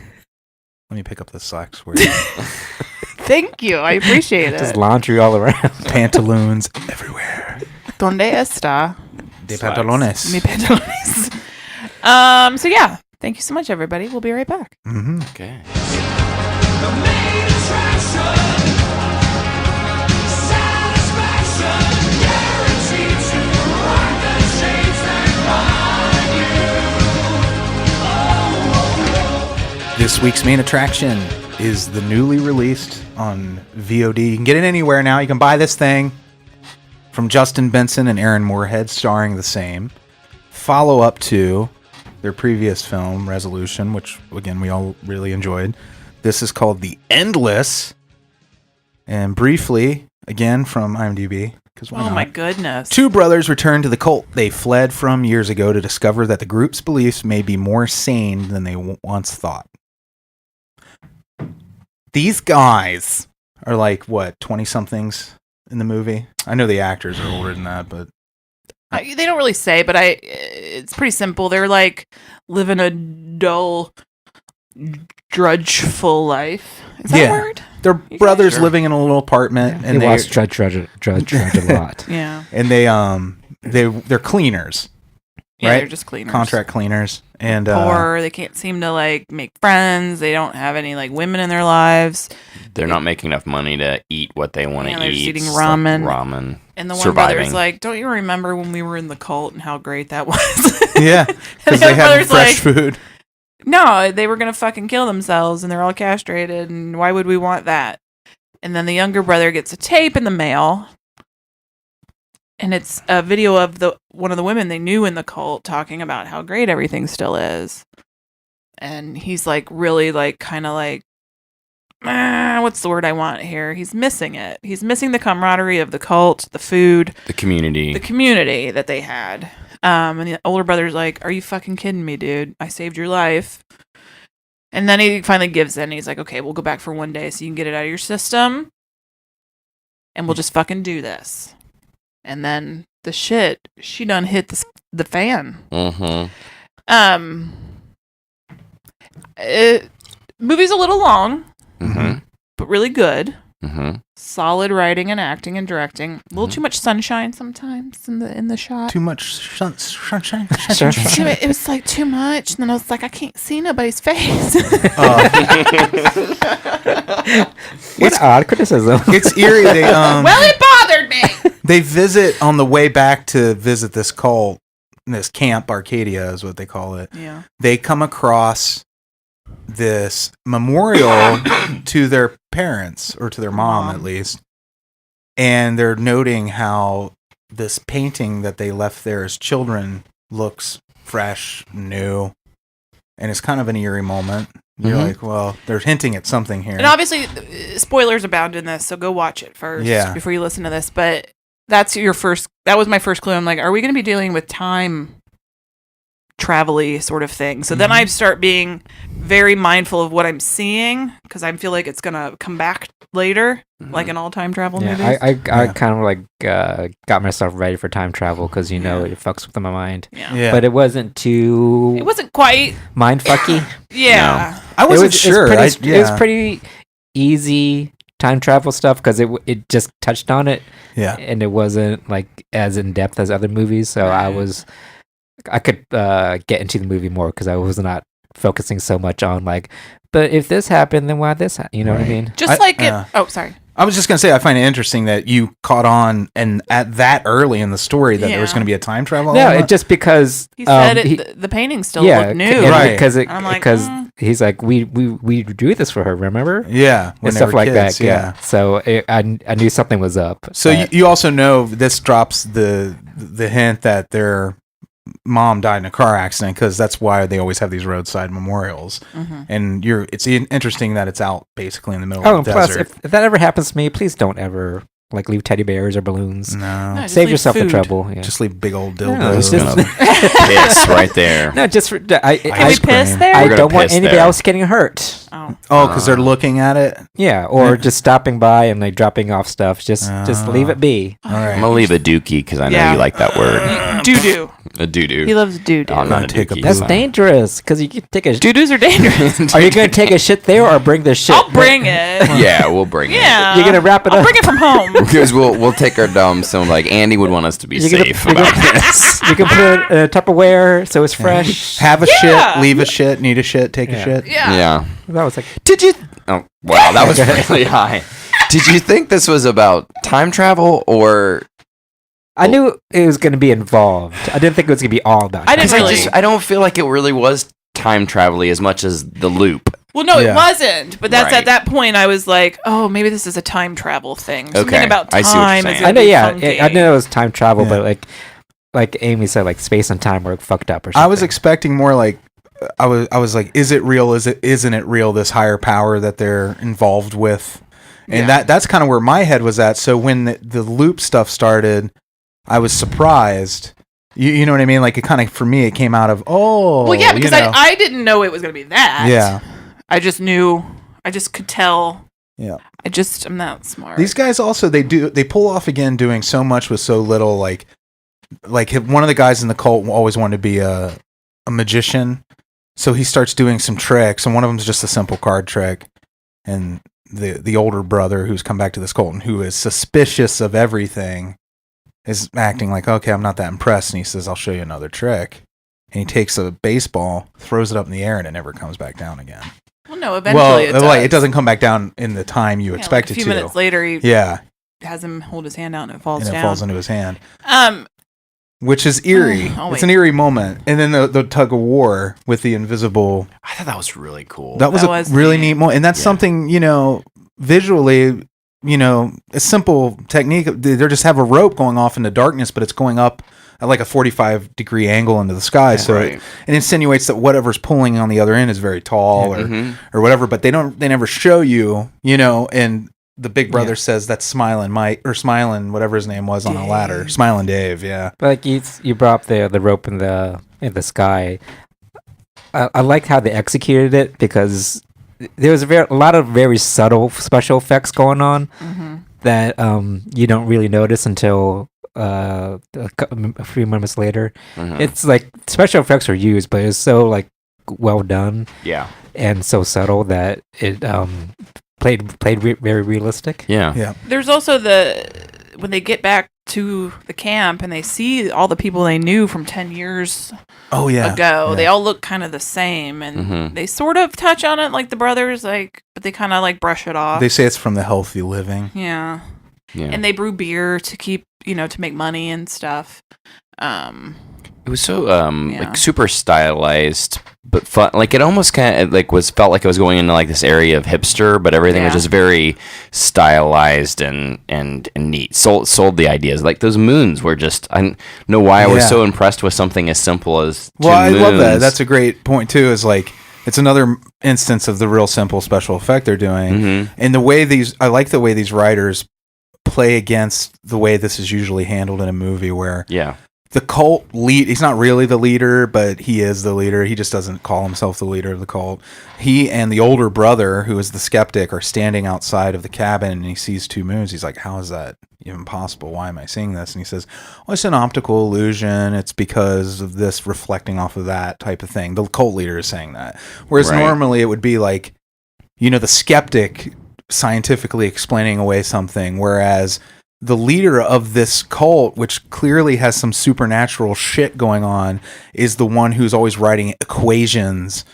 Let me pick up the slacks for you. Thank you. I appreciate Just it. laundry all around. Pantaloons everywhere. ¿Dónde está De pantalones. mi pantalones? So yeah, thank you so much, everybody. We'll be right back. Mm-hmm. Okay. This week's main attraction is the newly released on VOD. You can get it anywhere now. You can buy this thing from Justin Benson and Aaron Moorhead, starring the same. Follow up to their previous film, Resolution, which, again, we all really enjoyed. This is called The Endless. And briefly, again, from IMDb, because why Oh not? my goodness. Two brothers return to the cult they fled from years ago to discover that the group's beliefs may be more sane than they once thought. These guys are like, what, 20-somethings in the movie? I know the actors are older than that, but... They don't really say, but it's pretty simple. They're like living a dull, drudgeful life. Is that Yeah. a word? They're brothers living in a little apartment, He and watched Drudge a lot. Yeah. they're cleaners, Yeah, right? they're just cleaners. Contract cleaners, and Poor. They can't seem to like make friends. They don't have any like women in their lives. They're not making enough money to eat what they want to Yeah, they're eat. just eating It's like ramen. ramen. And the one Surviving. brother's like, "Don't you remember when we were in the cult and how great that was?" yeah, And because the they other have brother's fresh like, food. No, they were gonna fucking kill themselves, and they're all castrated. And why would we want that? And then the younger brother gets a tape in the mail, and it's a video of one of the women they knew in the cult talking about how great everything still is. And he's like, really, like, kind of like, what's the word I want here? He's missing it. He's missing the camaraderie of the cult, the food, The community. the community that they had. And the older brother's like, "Are you fucking kidding me, dude? I saved your life." And then he finally gives in. He's like, "Okay, we'll go back for one day so you can get it out of your system. And we'll just fucking do this." And then the shit, she done hit the fan. Mm-hmm. Movie's a little long, Mm-hmm. but really good. Mm-hmm. Solid writing and acting and directing. A little too much sunshine sometimes in the shot. Too much sunshine. It was like too much, and then I was like, I can't see nobody's face. What odd criticism. It's eerie. They Well, it bothered me. they visit on the way back to visit this cult, this camp Arcadia is what they call it. Yeah. They come across this memorial to their parents, or to their mom at least, and they're noting how this painting that they left there as children looks fresh, new, and it's kind of an eerie moment. You're like, well, they're hinting at something here. And obviously, spoilers abound in this, so go watch it first before you listen to this. But that was my first clue. I'm like, are we going to be dealing with time travel-y sort of thing? So then I start being very mindful of what I'm seeing, because I feel like it's going to come back later, like in all time travel movies. I kind of like got myself ready for time travel, because it fucks with my mind. Yeah. But it wasn't too. It wasn't quite. Mind fucky. Yeah. I wasn't sure. It was pretty easy time travel stuff, because it just touched on it. Yeah. And it wasn't like as in depth as other movies, so I could get into the movie more, because I was not focusing so much on like, but if this happened, then why this? You know what I mean? Just sorry. I was just gonna say I find it interesting that you caught on and at that early in the story that there was Yeah. going to be a time travel. No, element. it just because He said the painting still looked new. Right. Because he's like we drew this for her, remember? Yeah, when And they stuff were like kids, that. Yeah. So I knew something was up. So you also know this drops the hint that their mom died in a car accident because that's why they always have these roadside memorials. And it's interesting that it's out basically in the middle Oh, of and the plus, desert. if that ever happens to me, please don't ever like leave teddy bears or balloons. No, just Save leave yourself the food. trouble. Yeah. just leave big old No, dildos. it's just- Piss right there. No, just for, Can we Ice piss cream. there? I We're gonna don't want piss anybody there. else getting hurt. Oh, because they're looking at it. Yeah, or just stopping by and like dropping off stuff. Just leave it be. All right. I'm gonna leave a dookie because I know Yeah. you like that word. Doo-doo. A doo-doo. He loves doo-doo. I'm not a Take a dookie. That's so- dangerous because you can take a. Doo-doos are dangerous. Are you going to take a shit there or bring the shit? I'll bring it. Yeah, we'll bring Yeah. You're gonna wrap it I'll up. bring it from home. it because we'll take our dumb. So like Andy would want us to be You're gonna- safe you're about gonna- this. You can put it in a Tupperware so it's fresh. Have a Yeah. shit, leave a shit, need a shit, take a Yeah. shit. Yeah. Yeah. That was like Did you? Oh wow, that was really high. Did you think this was about time travel or? I knew it was going to be involved. I didn't think it was going to be all about. I didn't time. really- I don't feel like it really was time travel-y as much as the loop. Well, no, Yeah. it wasn't. But that's Right. at that point I was like, oh, maybe this is a time travel thing. Something Okay. about I time. see what you're is saying. gonna I know. be Yeah, funky. I knew it was time travel, Yeah. but like Amy said, like space and time were fucked up or something. I was expecting more like I was like, is it real? Isn't it real? This higher power that they're involved with, and that's kind of where my head was at. So when the loop stuff started, I was surprised. You know what I mean? Like it kind of for me, it came out of Well, yeah, because you know. I didn't know it was going to be that. Yeah. I just knew. I just could tell. Yeah. I'm not smart. These guys also they pull off again doing so much with so little. Like one of the guys in the cult always wanted to be a magician, so he starts doing some tricks, and one of them is just a simple card trick. And the older brother who's come back to this cult and who is suspicious of everything is acting like, okay, I'm not that impressed, and he says, I'll show you another trick. And he takes a baseball, throws it up in the air, and it never comes back down again. well, no, eventually it does. Like it doesn't come back down in the time you Yeah, expect like it a to. few minutes later, he Yeah, has him hold his hand out and it falls and it down. falls into his hand. Which is eerie. Oh, It's wait. an eerie moment. And then the tug of war with the invisible. I thought that was really cool. That was That a was really neat. neat moment. And that's something, visually, a simple technique. They just have a rope going off into darkness, but it's going up at like a 45-degree angle into the sky. So right. it insinuates that whatever's pulling on the other end is very tall or whatever. But they never show you, and the big brother says that's Smiling Mike or Smiling, whatever his name was on a ladder. Smiling Dave, yeah. But like you brought up the rope in the sky. I liked how they executed it because there was a lot of very subtle special effects going on that you don't really notice until a few moments later. It's like special effects are used, but it's so like well done Yeah. and so subtle that it played very realistic. Yeah. Yeah. There's also when they get back to the camp and they see all the people they knew from 10 years Oh, yeah. ago. Yeah. They all look kind of the same, and they sort of touch on it like the brothers, but they kind of like brush it off. They say it's from the healthy living. Yeah. Yeah. And they brew beer to keep, to make money and stuff. It was so Yeah. like super stylized, but fun. Like it almost kind of like felt like it was going into like this area of hipster, but everything was Yeah. just very stylized and neat. Sold the ideas. Like those moons were just. I don't know why I was Yeah. so impressed with something as simple as. Well, I two love that. moons. That's a great point too. Is like it's another instance of the real simple special effect they're doing, and the way I like the way these writers play against the way this is usually handled in a movie, where Yeah. the cult lead, he's not really the leader, but he is the leader. He just doesn't call himself the leader of the cult. He and the older brother, who is the skeptic, are standing outside of the cabin, and he sees two moons. He's like, how is that even possible? Why am I seeing this? And he says, well, it's an optical illusion. It's because of this reflecting off of that type of thing. The cult leader is saying that. Whereas Right. normally it would be like, the skeptic scientifically explaining away something, whereas the leader of this cult, which clearly has some supernatural shit going on, is the one who's always writing equations,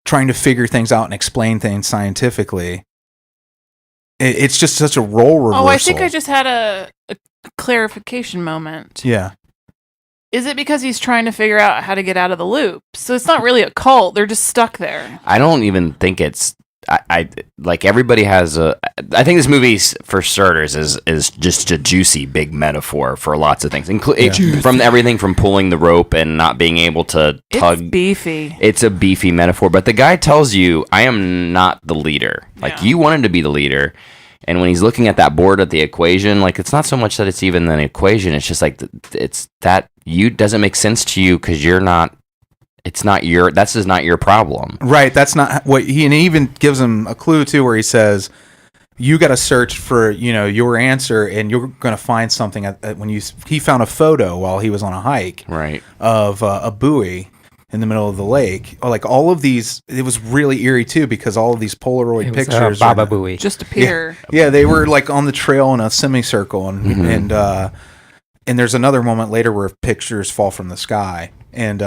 trying to figure things out and explain things scientifically. It's just such a role reversal. Oh, I think I just had a clarification moment. Yeah. Is it because he's trying to figure out how to get out of the loop? So it's not really a cult. They're just stuck there. I don't even think it's. I like everybody has a. I think this movie, for starters, is just a juicy big metaphor for lots of things, from everything from pulling the rope and not being able to tug. It's beefy. It's a beefy metaphor, but the guy tells you, "I am not the leader. Like you wanted to be the leader." And when he's looking at that board at the equation, like it's not so much that it's even an equation. It's just like it's that you doesn't make sense to you because you're not. It's not your. That's just not your problem. Right. That's not what he. And he even gives him a clue too, where he says, "You got to search for your answer, and you're going to find something." He found a photo while he was on a hike, right, of a buoy in the middle of the lake. Like all of these, it was really eerie too because all of these Polaroid pictures, Baba buoy, just appear. Yeah, they were like on the trail in a semicircle, and there's another moment later where pictures fall from the sky, and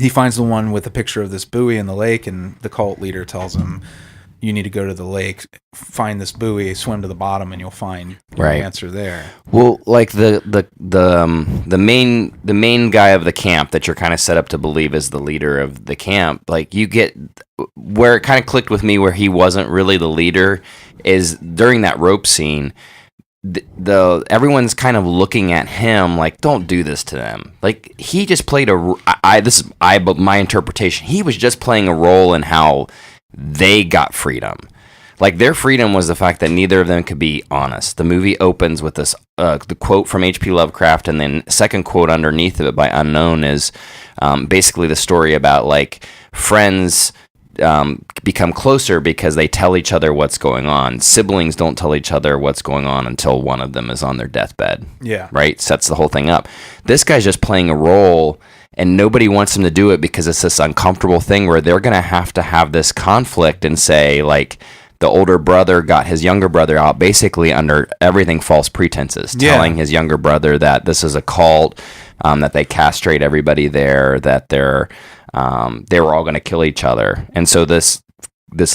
he finds the one with a picture of this buoy in the lake, and the cult leader tells him, "You need to go to the lake, find this buoy, swim to the bottom, and you'll find your answer there." Well, like the main guy of the camp that you're kind of set up to believe is the leader of the camp. Like you get where it kind of clicked with me, where he wasn't really the leader, is during that rope scene. Everyone's kind of looking at him like, don't do this to them. Like he just played but my interpretation, he was just playing a role in how they got freedom. Like their freedom was the fact that neither of them could be honest. The movie opens with this the quote from H.P. Lovecraft, and then second quote underneath of it by Unknown is basically the story about like friends become closer because they tell each other what's going on. Siblings don't tell each other what's going on until one of them is on their deathbed. Yeah. Right? Sets the whole thing up. This guy's just playing a role, and nobody wants him to do it because it's this uncomfortable thing where they're going to have this conflict and say, like, the older brother got his younger brother out basically under everything false pretenses, telling his younger brother that this is a cult, that they castrate everybody there, that they were all going to kill each other. And so this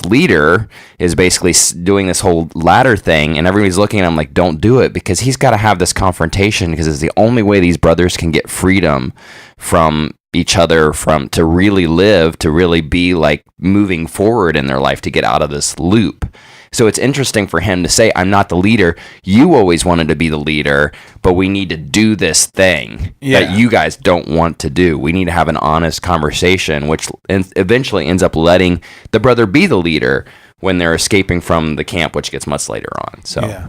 leader is basically doing this whole ladder thing, and everybody's looking at him like, don't do it, because he's got to have this confrontation, because it's the only way these brothers can get freedom from each other, to really live, to really be like moving forward in their life, to get out of this loop. So it's interesting for him to say, I'm not the leader. You always wanted to be the leader, but we need to do this thing that you guys don't want to do. We need to have an honest conversation, which eventually ends up letting the brother be the leader when they're escaping from the camp, which gets much later on. So, yeah.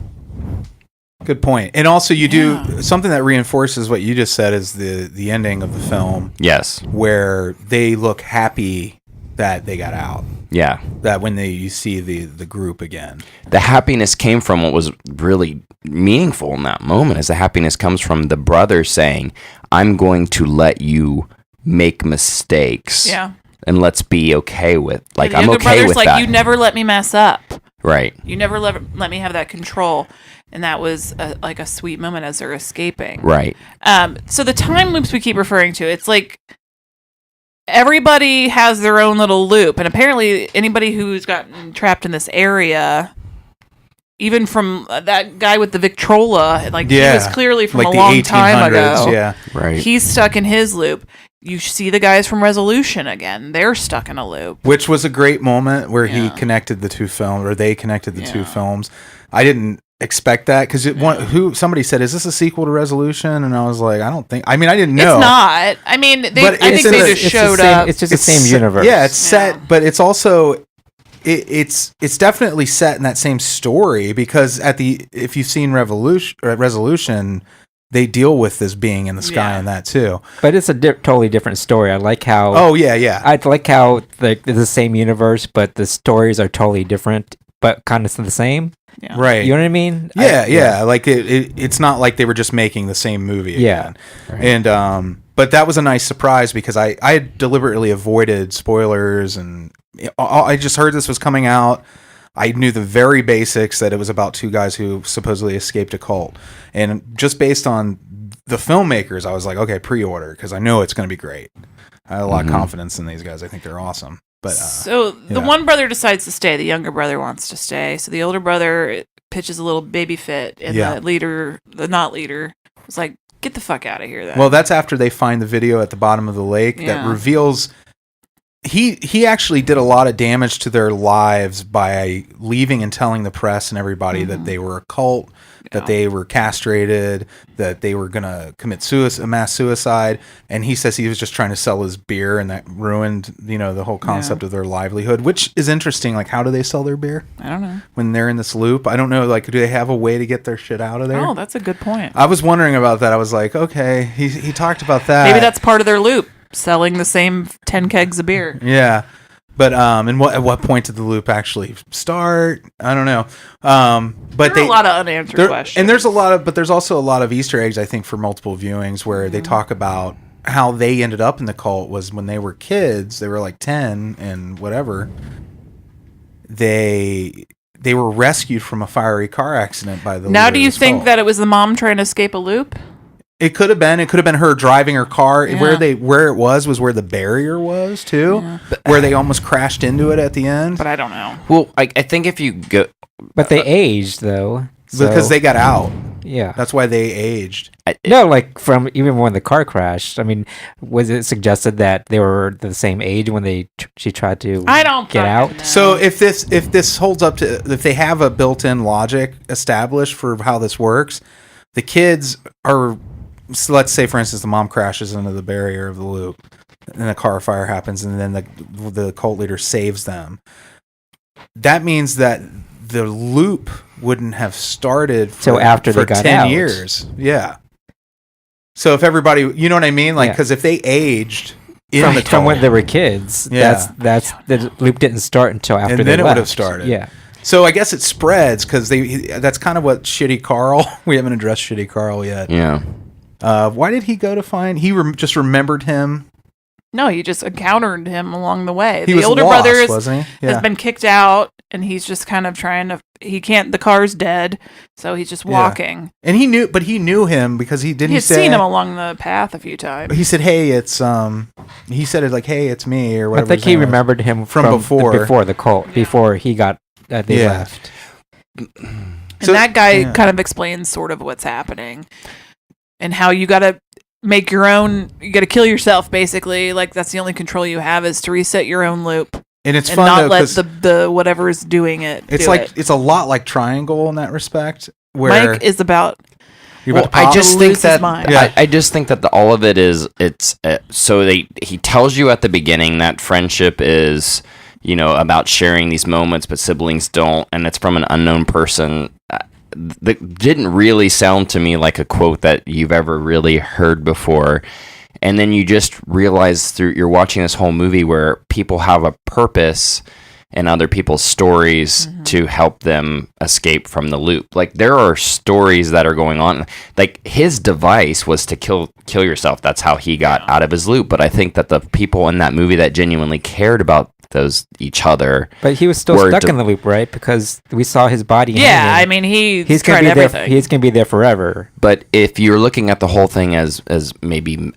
Good point. And also you do something that reinforces what you just said is the ending of the film. Yes. Where they look happy that they got out. Yeah. That when you see the group again. The happiness came from what was really meaningful in that moment, is the happiness comes from the brother saying, I'm going to let you make mistakes. Yeah. And let's be okay with, like, I'm okay with that. You never let me mess up. Right. You never let me have that control. And that was like a sweet moment as they're escaping. Right. So the time loops we keep referring to, it's like everybody has their own little loop. And apparently anybody who's gotten trapped in this area, even from that guy with the Victrola, like he was clearly from like a long time ago. Yeah. Right. He's stuck in his loop. You see the guys from Resolution again. They're stuck in a loop. Which was a great moment where he connected the two films, or they connected the two films. I didn't expect that because somebody said, is this a sequel to Resolution? And I was like, I didn't know. It's not. I mean, I think they just showed up. It's just the same universe. Yeah, it's set, but it's also it's definitely set in that same story, because if you've seen Resolution, they deal with this being in the sky and that too. But it's a totally different story. I like how. Oh yeah. I like how it's the same universe, but the stories are totally different, but kind of the same. Yeah. Right. You know what I mean? Yeah. Like it's not like they were just making the same movie again. Yeah. Right. And but that was a nice surprise, because I had deliberately avoided spoilers, and I just heard this was coming out. I knew the very basics, that it was about two guys who supposedly escaped a cult. And just based on the filmmakers, I was like, okay, pre-order, because I know it's going to be great. I had a lot of confidence in these guys. I think they're awesome. But so the one brother decides to stay. The younger brother wants to stay. So the older brother pitches a little baby fit, and the not leader, was like, "Get the fuck out of here!" Then. Well, that's after they find the video at the bottom of the lake that reveals he actually did a lot of damage to their lives by leaving and telling the press and everybody that they were a cult, that they were castrated, that they were going to commit mass suicide. And he says he was just trying to sell his beer, and that ruined, the whole concept of their livelihood, which is interesting. Like, how do they sell their beer? I don't know. When they're in this loop? I don't know. Like, do they have a way to get their shit out of there? Oh, that's a good point. I was wondering about that. I was like, okay, he talked about that. Maybe that's part of their loop. Selling the same 10 kegs of beer. Yeah. But and at what point did the loop actually start? I don't know. But there are a lot of unanswered questions. And there's also a lot of Easter eggs, I think, for multiple viewings where they talk about how they ended up in the cult was when they were kids. They were like 10 and whatever. They were rescued from a fiery car accident by the Now, leader do you of the think cult. that it was the mom trying to escape a loop? It could have been. It could have been her driving her car. Yeah. Where it was where the barrier was too, where they almost crashed into it at the end. But I don't know. Well, I think if you go, but they aged though because they got out. Yeah, that's why they aged. No, like from even when the car crashed. I mean, was it suggested that they were the same age when she tried to get out? Know. So if this holds up to, if they have a built-in logic established for how this works, the kids are. So let's say, for instance, the mom crashes into the barrier of the loop, and a car fire happens, and then the cult leader saves them. That means that the loop wouldn't have started for after they got 10 out. years. Yeah. So if everybody, you know what I mean? Like, because if they aged from when they were kids, that's the loop didn't start until after and they then it left. would have started. Yeah. So I guess it spreads because that's kind of what Shitty Carl. We haven't addressed Shitty Carl yet. Yeah. Why did he go to find? He just remembered him. No, he just encountered him along the way. He the was older lost, brother wasn't he? has been kicked out, and he's just kind of trying to. He can't. The car's dead, so he's just walking. And he knew him because he had seen him along the path a few times. He said, "Hey, it's." He said it like, "Hey, it's me," or whatever. I think he remembered him from before the cult, before he got they left. And that guy kind of explains sort of what's happening and how you got to make your own. You got to kill yourself, basically. Like that's the only control you have is to reset your own loop. And it's and fun not though, let the whatever is doing it. It's a lot like Triangle in that respect. Where Mike is about. I just think that I just think that all of it is so he tells you at the beginning that friendship is about sharing these moments, but siblings don't, and it's from an unknown person. That didn't really sound to me like a quote that you've ever really heard before. And then you just realize you're watching this whole movie where people have a purpose in other people's stories to help them escape from the loop. Like there are stories that are going on. Like his device was to kill yourself. That's how he got out of his loop. But I think that the people in that movie that genuinely cared about each other. But he was still stuck in the loop, right? Because we saw his body. Yeah, I mean he's gonna tried be everything. there. He's gonna be there forever. But if you're looking at the whole thing as maybe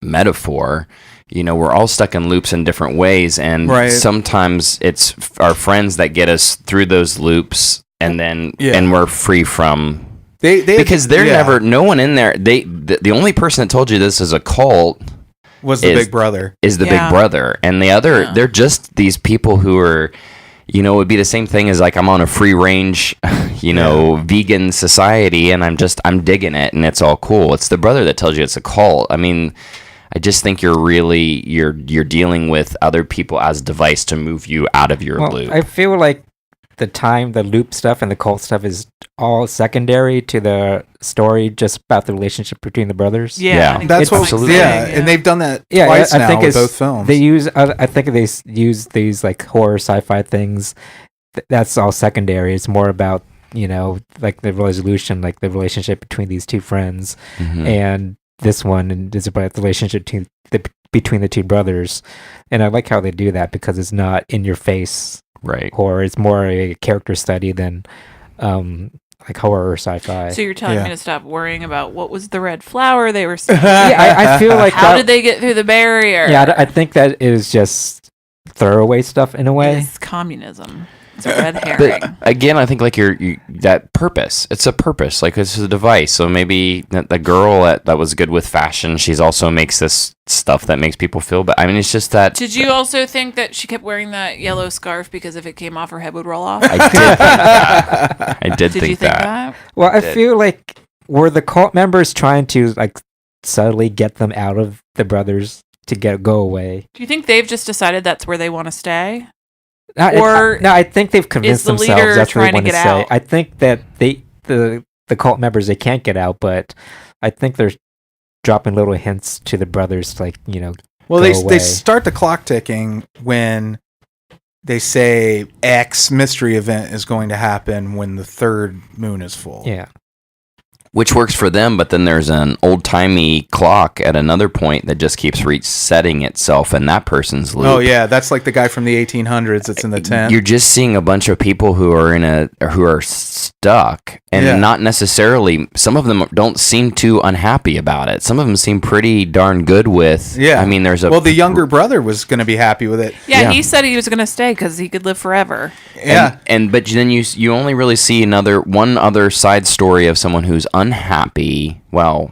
metaphor, we're all stuck in loops in different ways, and sometimes it's our friends that get us through those loops, and then and we're free from. Because they're never. No one in there. The only person that told you this is a cult. Was the big brother. Is the big brother. And the other, they're just these people who are, it would be the same thing as like I'm on a free range, vegan society and I'm digging it and it's all cool. It's the brother that tells you it's a cult. I mean, I just think you're dealing with other people as a device to move you out of your loop. I feel like the loop stuff and the cult stuff is all secondary to the story, just about the relationship between the brothers. Yeah. That's what. Absolutely. And they've done that twice I now think with both films. They use. I think they use these like horror sci-fi things. That's all secondary. It's more about like the resolution, like the relationship between these two friends, and this one is about the relationship between the two brothers. And I like how they do that because it's not in your face. Right. Horror. It's more a character study than like horror or sci-fi. So you're telling me to stop worrying about what was the red flower they were seeing? I feel like how did they get through the barrier? Yeah, I think that is just throwaway stuff in a way. It's communism. It's a red herring. But again, I think like you that purpose. It's a purpose. Like it's a device. So maybe the girl that was good with fashion, she's also makes this stuff that makes people feel. But I mean, it's just that. Did you also think that she kept wearing that yellow scarf because if it came off, her head would roll off? I did think that. I did Did think you think that. that? Well, I feel like were the cult members trying to like subtly get them out of the brothers to go away? Do you think they've just decided that's where they want to stay? No, I think they've convinced the themselves leader that's what they trying to want to get say. out? I think that the cult members, they can't get out, but I think they're dropping little hints to the brothers, like, Well, go they away. start the clock ticking when they say X mystery event is going to happen when the third moon is full. Yeah. Which works for them, but then there's an old-timey clock at another point that just keeps resetting itself in that person's loop. Oh yeah, that's like the guy from the 1800s that's in the tent. You're just seeing a bunch of people who are stuck, and not necessarily. Some of them don't seem too unhappy about it. Some of them seem pretty darn good with. Yeah, I mean, there's the younger brother was going to be happy with it. Yeah, he said he was going to stay because he could live forever. Yeah, but then you only really see one other side story of someone who's unhappy. Well,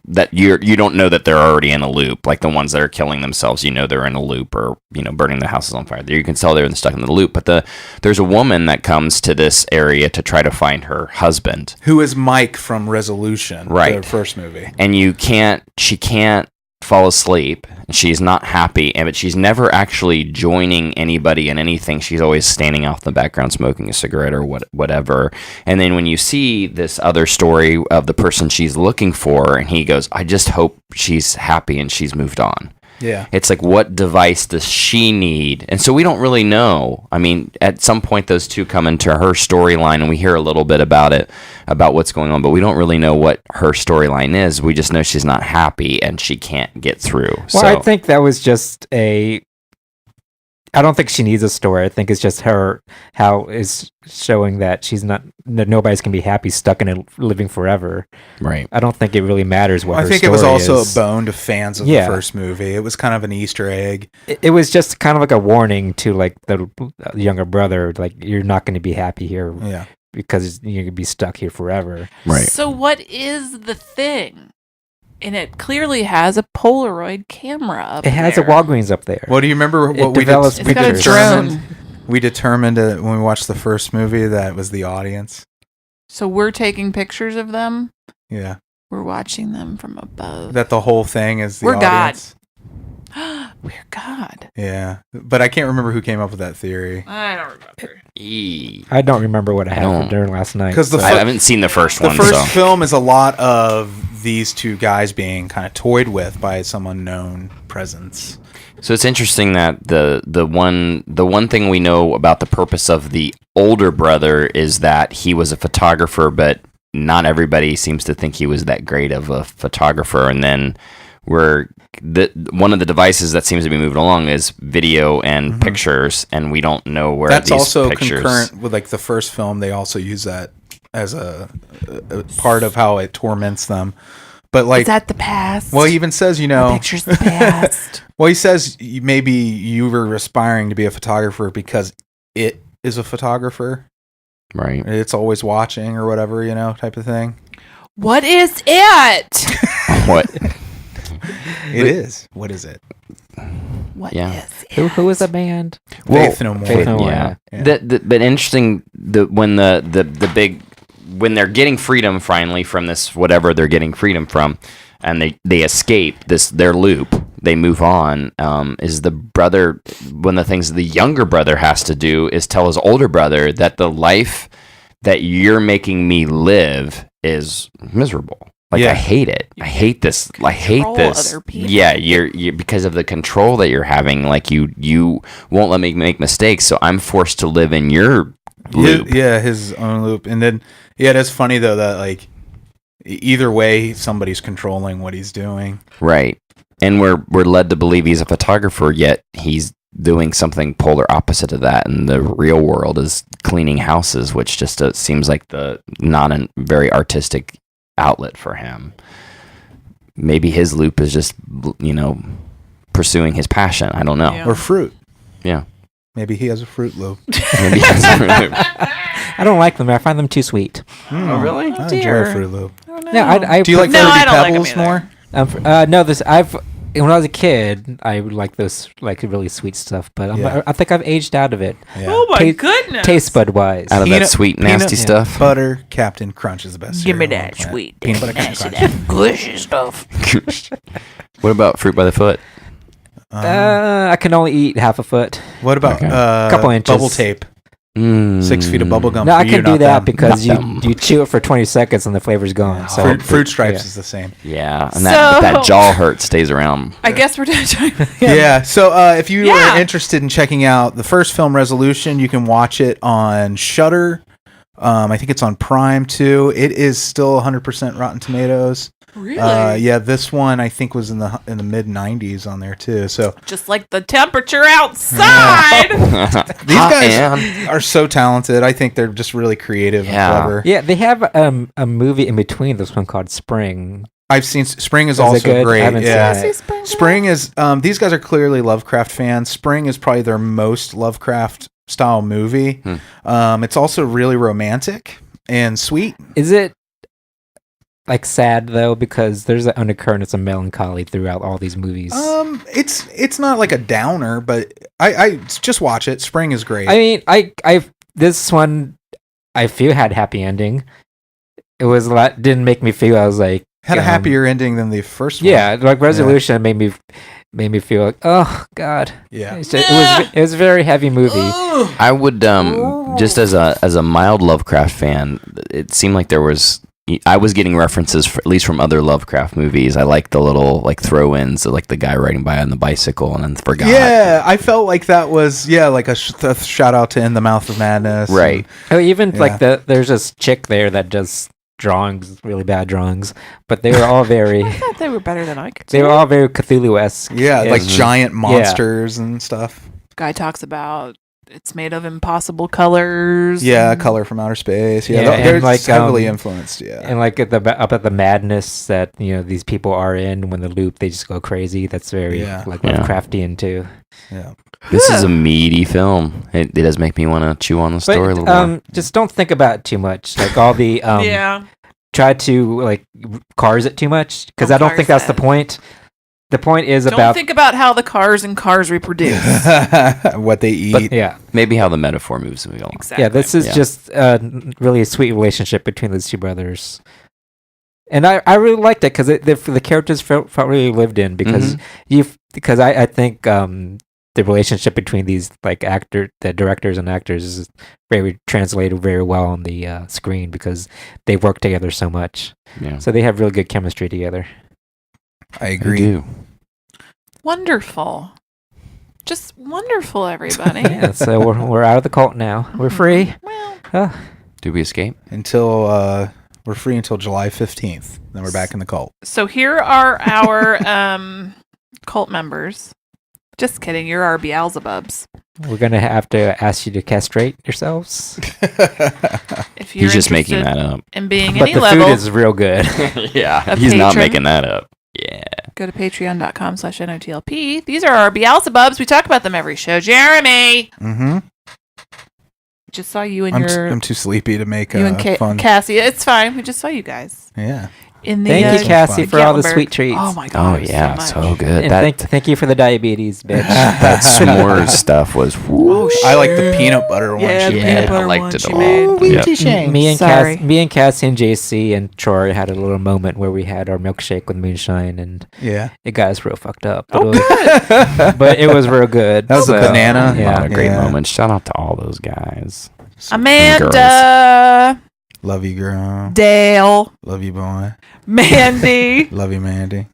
that you don't know that they're already in a loop, like the ones that are killing themselves. They're in a loop, or burning the houses on fire. You can tell they're stuck in the loop. But there's a woman that comes to this area to try to find her husband, who is Mike from Resolution, right? The first movie, and she can't fall asleep. She's not happy, but she's never actually joining anybody in anything. She's always standing off in the background smoking a cigarette or whatever. And then when you see this other story of the person she's looking for, and he goes, I just hope she's happy and she's moved on. Yeah. It's like, what device does she need? And so we don't really know. I mean, at some point those two come into her storyline, and we hear a little bit about what's going on, but we don't really know what her storyline is. We just know she's not happy and she can't get through. Well, I think that was just I don't think she needs a story. I think it's just how is showing that that nobody's gonna be happy stuck in it living forever. Right. I don't think it really matters what I her think story it was also is. a bone to fans of the first movie. It was kind of an Easter egg. It was just kind of like a warning to like the younger brother, like, you're not going to be happy here. Yeah. Because you're going to be stuck here forever. Right. So what is the thing? And it clearly has a Polaroid camera up It has a Walgreens up there. Well, do you remember what we develops did? It's got a drone. We determined when we watched the first movie that it was the audience. So we're taking pictures of them. Yeah. We're watching them from above. That the whole thing is the We're audience. God. We're God. Yeah. But I can't remember who came up with that theory. I don't remember. I don't remember what I had for dinner last night. Because I haven't seen the first the one. first film is a lot of these two guys being kind of toyed with by some unknown presence. So it's interesting that the one thing we know about the purpose of the older brother is that he was a photographer, but not everybody seems to think he was that great of a photographer. And then one of the devices that seems to be moving along is video and pictures, and we don't know where that's these also pictures. concurrent with like the first film. They also use that as a part of how it torments them. But like, is that the past? Well, he even says, The picture's the past. Well, he says maybe you were aspiring to be a photographer because it is a photographer. Right. It's always watching or whatever, type of thing. What is it? What? It is. What is it? What Yeah. is it? Who is the band? Faith No More. Faith No More. Yeah. Yeah. But interesting, when when they're getting freedom finally from this whatever they're getting freedom from, and they escape their loop, they move on. Is the brother, one of the things the younger brother has to do is tell his older brother that the life that you're making me live is miserable. Like, Yeah. I hate it. I hate this. I hate Control this. other people. Yeah, you're because of the control that you're having. Like, you won't let me make mistakes, so I'm forced to live in your loop. His own loop. And then, that's funny though that like either way somebody's controlling what he's doing. Right. And we're led to believe he's a photographer, yet he's doing something polar opposite of that. And the real world is cleaning houses, which just seems like not a very artistic outlet for him. Maybe his loop is just, pursuing his passion. I don't know. Yeah. Or fruit. Yeah. Maybe he has a Fruit Loop. Maybe I don't like them. I find them too sweet. Oh, really? I enjoy dear. a Fruit Loop. Yeah, Do you like No, Fruity I don't like 'em Pebbles either. more? No, when I was a kid, I would like those like really sweet stuff, but Yeah. I think I've aged out of it. Yeah. Oh my Taste- goodness. Taste bud wise. Out of that sweet, nasty stuff. Butter Captain Crunch is the best. Give me cereal on that the planet. sweet, Peanut butter nasty, Captain that gushy stuff. What about fruit by the foot? I can only eat half a foot. What about Okay. Couple inches. bubble tape? Mm. 6 feet of bubble gum. No, for I you, can do not that them. because Not them. you chew it for 20 seconds and the flavor's gone. So Fruit Stripes yeah. is the same. Yeah, and that jaw hurt stays around. I guess we're done talking. Yeah. So if you Yeah. are interested in checking out the first film, Resolution, you can watch it on Shudder. I think it's on Prime too. It is still 100% Rotten Tomatoes. Really? Yeah, this one I think was in the mid 90s on there too. So Just like the temperature outside. these guys are so talented. I think they're just really creative Yeah. and clever. yeah, they have a movie in between this one called Spring. I've seen Spring is it also good? I great. haven't Yeah. seen it. Spring is these guys are clearly Lovecraft fans. Spring is probably their most Lovecraft style movie. It's also really romantic and sweet. Is it like sad though, because there's an undercurrent of melancholy throughout all these movies? It's not like a downer, but I just watch it. Spring is great. I mean, I this one I feel had happy ending. It was a lot. Didn't make me feel. I was like had a happier ending than the first one. Yeah, like Resolution made me feel like, oh god. Yeah. It was a very heavy movie. I would just as a mild Lovecraft fan, it seemed like I was getting references at least from other Lovecraft movies. I like the little like throw-ins, like the guy riding by on the bicycle and then forgot. Yeah, I felt like that was like a shout out to In the Mouth of Madness. Right. Oh, even like there's this chick there that does drawings, really bad drawings, but they were all very. I thought they were better than I could. They were all very Cthulhu-esque. Yeah, like giant monsters and stuff. Guy talks about it's made of impossible colors. Yeah, Color from Outer Space. Yeah, Yeah, they're and like, heavily influenced. Yeah, And like up at the madness that these people are in when the loop, they just go crazy. That's very like Lovecraftian too. Yeah. This is a meaty film. It does make me want to chew on the story a little more. Just don't think about it too much. Like all the try to like cars it too much because I don't think that's the point. The point is Don't think about how the cars and cars reproduce. what they eat. But, yeah. Maybe how the metaphor moves the wheel. Exactly. Yeah, this is just really a sweet relationship between those two brothers. And I really liked it because the characters felt really lived in because I think the relationship between these like the directors and actors is very translated very well on the screen because they work together so much. Yeah. So they have really good chemistry together. I agree. Wonderful. Just wonderful, everybody. Yeah, so we're out of the cult now. We're free. Well, Do we escape? Until we're free until July 15th. Then we're back in the cult. so here are our cult members. Just kidding. You're our Beelzebubs. We're gonna have to ask you to castrate yourselves. If you're He's just making interested that up. in being But any the level, food is real good. Yeah, A he's not patron. making that up. Yeah. go to patreon.com/NOTLP. These are our Beelzebubs. We talk about them every show. Jeremy! Mm-hmm. Just saw you and I'm too sleepy to make you and fun. Cassie. It's fine. We just saw you guys. Yeah. In the, Thank you, Cassie, the for all the Gatlinburg. sweet treats. Oh my god. Oh yeah, so, so much. good. And thank you for the diabetes, bitch. That s'mores stuff was. Whoo. I like the peanut butter one. Yeah, she the made. peanut butter I liked one it she a lot. made. Yep. Sorry. Me and Cassie and JC and Troy had a little moment where we had our milkshake with moonshine, and Yeah. it got us real fucked up. Oh, good. But it was real good. That was a banana. A lot of great Yeah. moments. Shout out to all those guys. Amanda, Love you, girl. Dale, Love you, boy. Mandy, Love you, Mandy.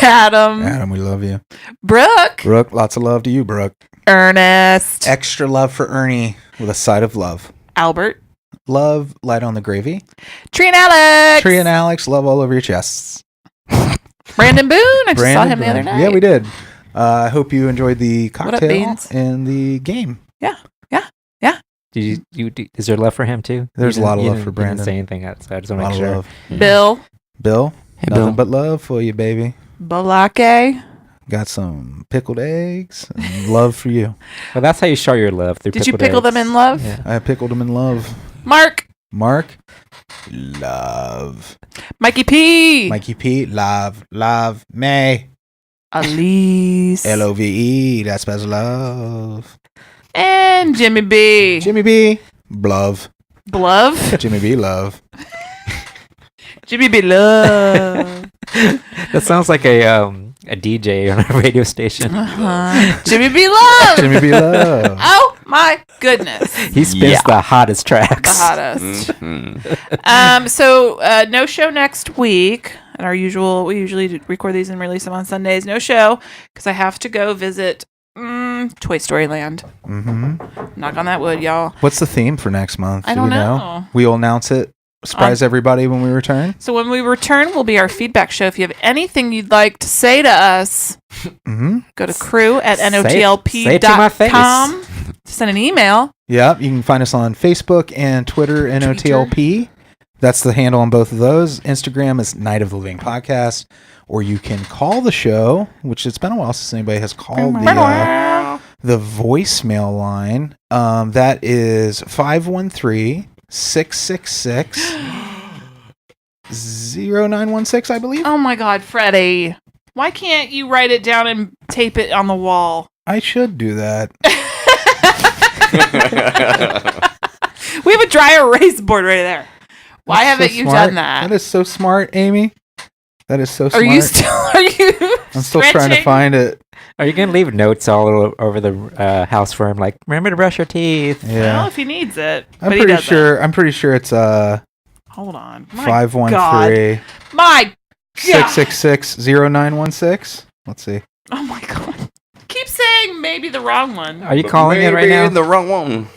Adam, Adam, we love you. Brooke, Brooke, lots of love to you, Brooke. Ernest, Extra love for Ernie with a side of love. Albert, Love, light on the gravy. Tree and Alex, Tree and Alex, love all over your chests. Brandon Boone. I just saw Brandon him the other Boone. night. Yeah, we did. I hope you enjoyed the What up, cocktail Beans? and the game. Is there love for him too? There's You a lot of didn't- love for you didn't Brandon. say anything outside. I just A want to lot make of sure. love. Bill, Bill, Hey, nothing Bill. but love for you, baby. Balake, Got some pickled eggs. And love for you. Well, that's how you show your love. Did you pickle them in love? Yeah. I pickled them in love. Mark. Love. Mikey P. Mikey P. Love. May. Elise. LOVE. That spells love. And Jimmy B. Jimmy B. Love. Blove. Jimmy B. Love. Jimmy B. Love. That sounds like a DJ on a radio station. Jimmy B. Love. Jimmy B. Love. Oh my goodness. He spins the hottest tracks. The hottest. So no show next week. At our usual, we usually record these and release them on Sundays. No show because I have to go visit Toy Story Land. Knock on that wood, y'all. What's the theme for next month? I don't know. We'll announce it. Surprise everybody when we return. So when we return will be our feedback show. If you have anything you'd like to say to us, go to crew@notlp.com. Send an email. Yep, you can find us on Facebook and Twitter, NOTLP. That's the handle on both of those. Instagram is Night of the Living Podcast. Or you can call the show, which it's been a while since anybody has called the voicemail line. That is 513-666-0916, I believe. Oh my God, Freddy. Why can't you write it down and tape it on the wall? I should do that. We have a dry erase board right there. Why haven't you done that? That is so smart, Amy. That is so smart. Are you I'm still trying to find it. Are you going to leave notes all over the house for him? Like, remember to brush your teeth. Yeah. Well, if he needs it. I'm pretty sure it's Hold on. 513. My God. 666-0916. Let's see. Oh my God. Keep saying maybe the wrong one. Are you calling it right now? The wrong one.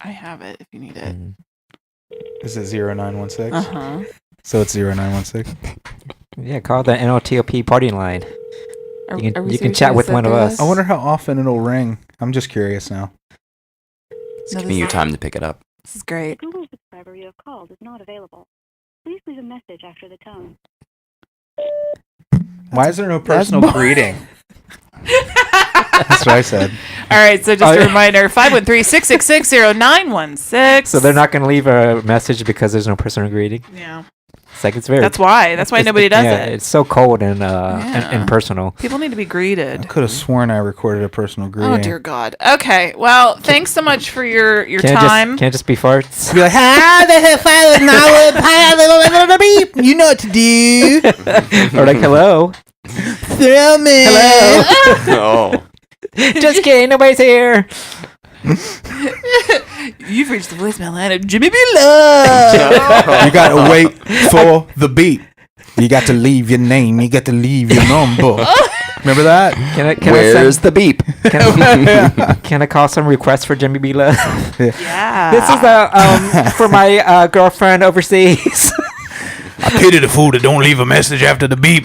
I have it if you need it. Is it 0916? Uh-huh. So it's 0916. Yeah, call the NOTLP party line. You can chat with one of us. I wonder how often it'll ring. I'm just curious now. It's giving you time to pick it up. This is great. The Google subscriber you have called is not available. Please leave a message after the tone. Why is there no personal greeting? That's what I said. All right, so just a reminder, 513-666-0916. So they're not going to leave a message because there's no personal greeting? Yeah. It's like it's very... That's why nobody does it. It's so cold and impersonal. People need to be greeted. I could have sworn I recorded a personal greeting. Oh, dear God. Okay, well, thanks so much for your time. Can't just be farts? Be like, you know what to do. Or like, hello. Thrill me. Oh. Just kidding, nobody's here. You've reached the voicemail line of Jimmy B. Love. You got to wait for the beat. You got to leave your name. You got to leave your number. Remember that? Where's the beep? Can I call some requests for Jimmy B. Love? Yeah. This is for my girlfriend overseas. I pity the fool that don't leave a message after the beep.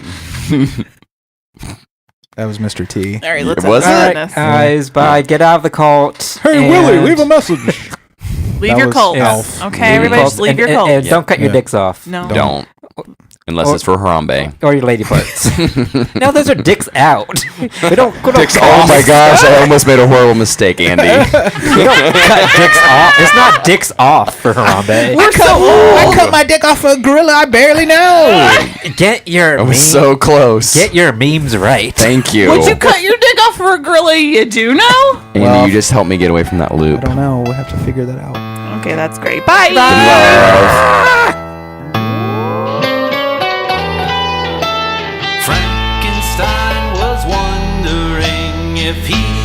That was Mr. T. All right, let's Was All it? right, guys, bye. Get out of the cult. Hey, Willie, leave a message. Leave That your was cult. Elf. Okay, everybody just leave your cult. And don't cut your dicks off. No. Don't. Unless it's for Harambe. Or your lady parts. No, those are dicks out. They don't Dicks off. Oh my gosh, I almost made a horrible mistake, Andy. You don't cut dicks off. It's not dicks off for Harambe. I cut my dick off a gorilla I barely know. Get your I was so close. Get your memes right. Thank you. Would you cut your dick off for a gorilla you do know? Andy, Well, you just helped me get away from that I loop. don't know. We'll have to figure that out. Okay, that's great. Bye. Frankenstein was wondering if he